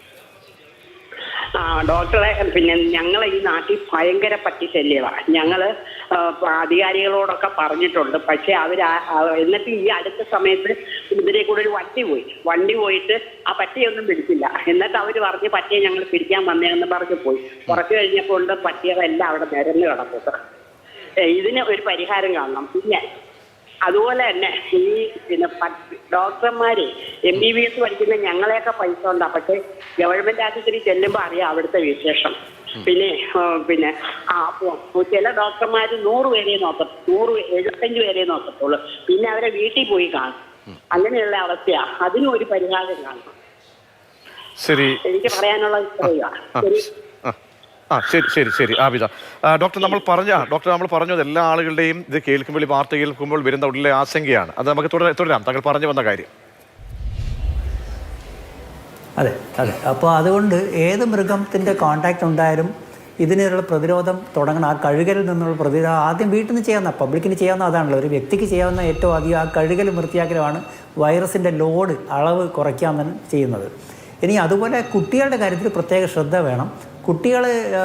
ഡോക്ടറെ, പിന്നെ ഞങ്ങളെ ഈ നാട്ടിൽ ഭയങ്കര പട്ടിശല്യമാണ്. ഞങ്ങള് അധികാരികളോടൊക്കെ പറഞ്ഞിട്ടുണ്ട്. പക്ഷെ എന്നിട്ട് ഈ അടുത്ത സമയത്ത് ഇതിനെ കൂടെ ഒരു വണ്ടി പോയിട്ട് ആ പട്ടിയൊന്നും പിടിച്ചില്ല. എന്നിട്ട് അവർ പറഞ്ഞ് പട്ടിയെ ഞങ്ങൾ പിടിക്കാൻ വന്നേന്ന് പറഞ്ഞു പോയി. കുറച്ച് കഴിഞ്ഞപ്പോൾ ഉണ്ട് പട്ടികളെല്ലാം അവിടെ നിരന്ന് കിടക്കുന്നത്. ഇതിന് ഒരു പരിഹാരം കാണണം. പിന്നെ അതുപോലെ തന്നെ പിന്നെ ഡോക്ടർമാര് MBBS പഠിക്കുന്ന ഞങ്ങളെയൊക്കെ പൈസ ഉണ്ടാ, പക്ഷെ ഗവൺമെന്റ് ആശുപത്രി ചെല്ലുമ്പോൾ അറിയാം അവിടുത്തെ വിശേഷം. പിന്നെ ചില ഡോക്ടർമാര് 100 പേരെ നോക്കത്തുള്ളൂ, 175 പേരെ നോക്കത്തുള്ളൂ. പിന്നെ അവരെ വീട്ടിൽ പോയി കാണും. അങ്ങനെയുള്ള അവസ്ഥയാ. അതിനും ഒരു പരിഹാരം കാണണം. എനിക്ക് പറയാനുള്ളത് ഇത്രയാണ്. ശരി ആബിദ. ഡോക്ടർ നമ്മൾ പറഞ്ഞത് എല്ലാ ആളുകളുടെയും ഇത് കേൾക്കുമ്പോൾ, ഈ വാർത്ത കേൾക്കുമ്പോൾ വരുന്ന ഉള്ളിലെ ആശങ്കയാണ്. അത് നമുക്ക് തുടരാം. താങ്കൾ പറഞ്ഞു വന്ന കാര്യം. അതെ. അപ്പോൾ അതുകൊണ്ട് ഏത് മൃഗത്തിൻ്റെ കോൺടാക്റ്റ് ഉണ്ടായാലും ഇതിനുള്ള പ്രതിരോധം തുടങ്ങണം. ആ കഴുകലിൽ നിന്നുള്ള പ്രതിരോധം ആദ്യം വീട്ടിൽ നിന്ന് ചെയ്യാവുന്ന, പബ്ലിക്കിന് ചെയ്യാവുന്ന അതാണല്ലോ. ഒരു വ്യക്തിക്ക് ചെയ്യാവുന്ന ഏറ്റവും അധികം ആ കഴുകൽ വൃത്തിയാക്കലുമാണ് വൈറസിൻ്റെ അളവ് കുറയ്ക്കാമെന്ന് ചെയ്യുന്നത്. ഇനി അതുപോലെ കുട്ടികളുടെ കാര്യത്തിൽ പ്രത്യേക ശ്രദ്ധ വേണം. കുട്ടികൾ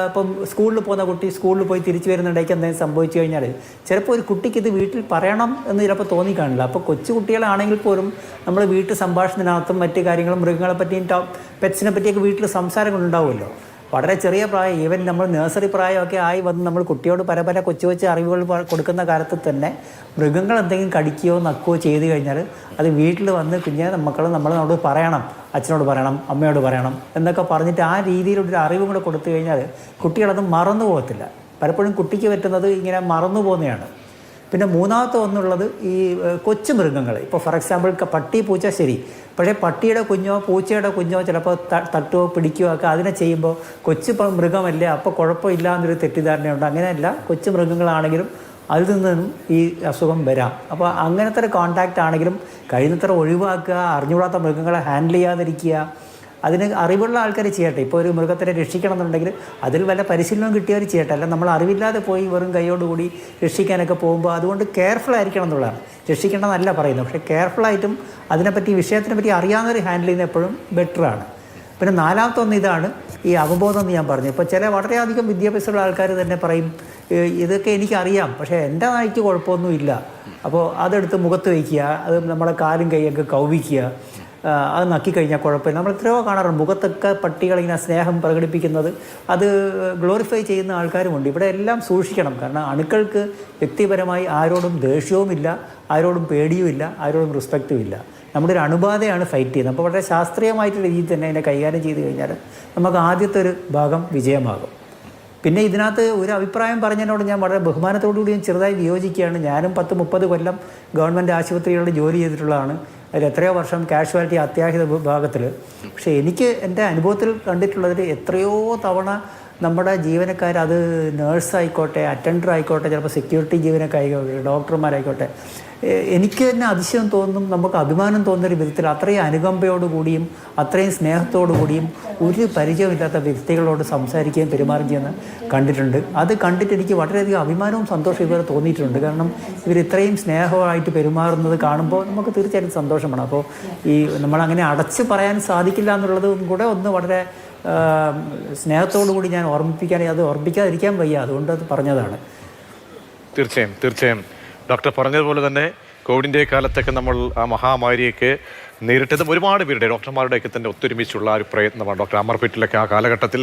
ഇപ്പം സ്കൂളിൽ പോകുന്ന കുട്ടി സ്കൂളിൽ പോയി തിരിച്ചു വരുന്നുണ്ടെങ്കിൽ എന്തെങ്കിലും സംഭവിച്ചു കഴിഞ്ഞാൽ ചിലപ്പോൾ ഒരു കുട്ടിക്ക് ഇത് വീട്ടിൽ പറയണം എന്ന് ചിലപ്പോൾ തോന്നിക്കാണില്ല. അപ്പോൾ കൊച്ചു കുട്ടികളാണെങ്കിൽ പോലും നമ്മൾ വീട്ടു സംഭാഷണത്തിനകത്തും മറ്റു കാര്യങ്ങളും മൃഗങ്ങളെ പറ്റിയും പെറ്റ്സിനെ പറ്റിയൊക്കെ വീട്ടിൽ സംസാരങ്ങളുണ്ടാവുമല്ലോ. വളരെ ചെറിയ പ്രായം, ഈവൻ നമ്മൾ നഴ്സറി പ്രായമൊക്കെ ആയി വന്ന് നമ്മൾ കുട്ടിയോട് പല കൊച്ചു അറിവുകൾ കൊടുക്കുന്ന കാലത്ത് തന്നെ മൃഗങ്ങൾ എന്തെങ്കിലും കടിക്കുകയോ നക്കുകയോ ചെയ്തു കഴിഞ്ഞാൽ അത് വീട്ടിൽ വന്ന് മക്കൾ നമ്മളോട് പറയണം, അച്ഛനോട് പറയണം, അമ്മയോട് പറയണം എന്നൊക്കെ പറഞ്ഞിട്ട് ആ രീതിയിലൊരു അറിവും കൂടെ കൊടുത്തു കഴിഞ്ഞാൽ കുട്ടികളത് മറന്നു പോകത്തില്ല. പലപ്പോഴും കുട്ടിക്ക് പറ്റുന്നത് ഇങ്ങനെ മറന്നു പോകുന്നതാണ്. പിന്നെ മൂന്നാമത്തെ ഒന്നുള്ളത് ഈ കൊച്ചു മൃഗങ്ങൾ. ഇപ്പോൾ ഫോർ എക്സാമ്പിൾ പട്ടി, പൂച്ച ശരി, പക്ഷേ പട്ടിയുടെ കുഞ്ഞോ പൂച്ചയുടെ കുഞ്ഞോ ചിലപ്പോൾ തട്ടുകയോ പിടിക്കുകയോ ഒക്കെ അതിനെ ചെയ്യുമ്പോൾ കൊച്ചു മൃഗമല്ലേ അപ്പോൾ കുഴപ്പമില്ല എന്നൊരു തെറ്റിദ്ധാരണയുണ്ട്. അങ്ങനെയല്ല, കൊച്ചു മൃഗങ്ങളാണെങ്കിലും അതിൽ നിന്നും ഈ അസുഖം വരാം. അപ്പോൾ അങ്ങനത്തെ ഒരു കോൺടാക്റ്റ് ആണെങ്കിലും കഴിയുന്നത്ര ഒഴിവാക്കുക. അറിഞ്ഞുകൂടാത്ത മൃഗങ്ങളെ ഹാൻഡിൽ ചെയ്യാതിരിക്കുക. അതിന് അറിവുള്ള ആൾക്കാർ ചെയ്യട്ടെ. ഇപ്പോൾ ഒരു മൃഗത്തിനെ രക്ഷിക്കണം എന്നുണ്ടെങ്കിൽ അതിൽ വല്ല പരിശീലനവും കിട്ടിയവർ ചെയ്യട്ടെ. അല്ല നമ്മൾ അറിവില്ലാതെ പോയി വെറും കൈയോടുകൂടി രക്ഷിക്കാനൊക്കെ പോകുമ്പോൾ അതുകൊണ്ട് കെയർഫുൾ ആയിരിക്കണം എന്നുള്ളതാണ്. രക്ഷിക്കണമെന്നല്ല പറയുന്നത്, പക്ഷേ കെയർഫുള്ളായിട്ടും അതിനെപ്പറ്റി വിഷയത്തിനെ പറ്റി അറിയാവുന്നവർ ഹാൻഡിൽ ചെയ്യുന്നത് എപ്പോഴും ബെറ്ററാണ്. പിന്നെ നാലാമത്തെ ഒന്ന് ഇതാണ് ഈ അവബോധം എന്ന് ഞാൻ പറഞ്ഞു. ഇപ്പോൾ ചില വളരെയധികം വിദ്യാഭ്യാസമുള്ള ആൾക്കാർ തന്നെ പറയും ഇതൊക്കെ എനിക്കറിയാം, പക്ഷേ എൻ്റെ നായ്ക്ക് കുഴപ്പമൊന്നുമില്ല. അപ്പോൾ അതെടുത്ത് മുഖത്ത് വയ്ക്കുക, അത് നമ്മളെ കാലും കൈയൊക്കെ കൗവിക്കുക, അത് നക്കിക്കഴിഞ്ഞാൽ കുഴപ്പമില്ല. നമ്മൾ എത്രയോ കാണാറുണ്ട് മുഖത്തൊക്കെ പട്ടികളിങ്ങനെ സ്നേഹം പ്രകടിപ്പിക്കുന്നത്, അത് ഗ്ലോറിഫൈ ചെയ്യുന്ന ആൾക്കാരുമുണ്ട്. ഇവിടെ എല്ലാം സൂക്ഷിക്കണം. കാരണം അണുക്കൾക്ക് വ്യക്തിപരമായി ആരോടും ദേഷ്യവുമില്ല, ആരോടും പേടിയുമില്ല, ആരോടും റെസ്പെക്റ്റും ഇല്ല. നമ്മുടെ ഒരു അണുബാധയാണ് ഫൈറ്റ് ചെയ്യുന്നത്. അപ്പോൾ വളരെ ശാസ്ത്രീയമായിട്ടുള്ള രീതിയിൽ തന്നെ അതിനെ കൈകാര്യം ചെയ്ത് കഴിഞ്ഞാൽ നമുക്ക് ആദ്യത്തെ ഒരു ഭാഗം വിജയമാകും. പിന്നെ ഇതിനകത്ത് ഒരു അഭിപ്രായം പറഞ്ഞതിനോട് ഞാൻ വളരെ ബഹുമാനത്തോടുകൂടി ചെറുതായി വിയോജിക്കുകയാണ്. ഞാനും 10-30 കൊല്ലം ഗവൺമെൻറ് ആശുപത്രികളിൽ ജോലി ചെയ്തിട്ടുള്ളതാണ്. അതിൽ എത്രയോ വർഷം കാഷ്വാലിറ്റി അത്യാഹിത വിഭാഗത്തിൽ. പക്ഷേ എനിക്ക് എൻ്റെ അനുഭവത്തിൽ കണ്ടിട്ടുള്ളതിൽ എത്രയോ തവണ നമ്മുടെ ജീവനക്കാർ, അത് നേഴ്സായിക്കോട്ടെ, അറ്റൻഡർ ആയിക്കോട്ടെ, ചിലപ്പോൾ സെക്യൂരിറ്റി ജീവനക്കാരായിക്കോട്ടെ, ഡോക്ടർമാരായിക്കോട്ടെ, എനിക്ക് തന്നെ അതിശയം തോന്നും, നമുക്ക് അഭിമാനം തോന്നുന്നൊരു വിധത്തിൽ അത്രയും അനുകമ്പയോടുകൂടിയും അത്രയും സ്നേഹത്തോടു കൂടിയും ഒരു പരിചയമില്ലാത്ത വ്യക്തികളോട് സംസാരിക്കുകയും പെരുമാറുകയും ചെയ്യുന്ന കണ്ടിട്ടുണ്ട്. അത് കണ്ടിട്ട് എനിക്ക് വളരെയധികം അഭിമാനവും സന്തോഷവും ഇതുവരെ തോന്നിയിട്ടുണ്ട്. കാരണം ഇവർ ഇത്രയും സ്നേഹമായിട്ട് പെരുമാറുന്നത് കാണുമ്പോൾ നമുക്ക് തീർച്ചയായിട്ടും സന്തോഷമാണ്. അപ്പോൾ ഈ നമ്മളങ്ങനെ അടച്ച് പറയാൻ സാധിക്കില്ല എന്നുള്ളതും കൂടെ ഒന്ന് വളരെ സ്നേഹത്തോടു കൂടി ഞാൻ ഓർമ്മിപ്പിക്കാതിരിക്കാൻ വയ്യ, അതുകൊണ്ട് അത് പറഞ്ഞതാണ്. തീർച്ചയായും ഡോക്ടർ പറഞ്ഞതുപോലെ തന്നെ കോവിഡിൻ്റെ കാലത്തൊക്കെ നമ്മൾ ആ മഹാമാരിയൊക്കെ നേരിട്ടതും ഒരുപാട് പേരുടെ ഡോക്ടർമാരുടെയൊക്കെ തന്നെ ഒത്തൊരുമിച്ചുള്ള ഒരു പ്രയത്നമാണ്. ഡോക്ടർ അമർ പേട്ടിലൊക്കെ ആ കാലഘട്ടത്തിൽ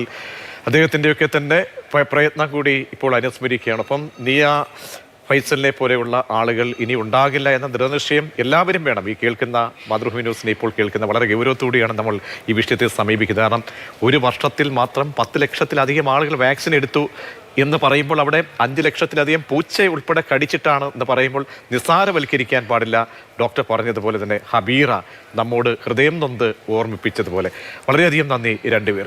അദ്ദേഹത്തിൻ്റെയൊക്കെ തന്നെ പ്രയത്നം കൂടി ഇപ്പോൾ അനുസ്മരിക്കുകയാണ്. അപ്പം നിയ ഫൈസലിനെ പോലെയുള്ള ആളുകൾ ഇനി ഉണ്ടാകില്ല എന്ന ദൃഢനിശ്ചയം എല്ലാവരും വേണം. ഈ കേൾക്കുന്ന മാതൃഭൂമി ന്യൂസിനെ ഇപ്പോൾ കേൾക്കുന്ന വളരെ ഗൗരവത്തോടെയാണ് നമ്മൾ ഈ വിഷയത്തെ സമീപിക്കുന്നത്. കാരണം ഒരു വർഷത്തിൽ മാത്രം 10 ലക്ഷത്തിലധികം ആളുകൾ വാക്സിൻ എടുത്തു എന്ന് പറയുമ്പോൾ അവിടെ 5 ലക്ഷത്തിലധികം പൂച്ച ഉൾപ്പെടെ കടിച്ചിട്ടാണ് എന്ന് പറയുമ്പോൾ നിസ്സാരവൽക്കരിക്കാൻ പാടില്ല. ഡോക്ടർ പറഞ്ഞതുപോലെ തന്നെ ഹബീറ നമ്മോട് ഹൃദയം നൊന്ത് ഓർമ്മിപ്പിച്ചതുപോലെ വളരെയധികം നന്ദി രണ്ടുപേർക്ക്.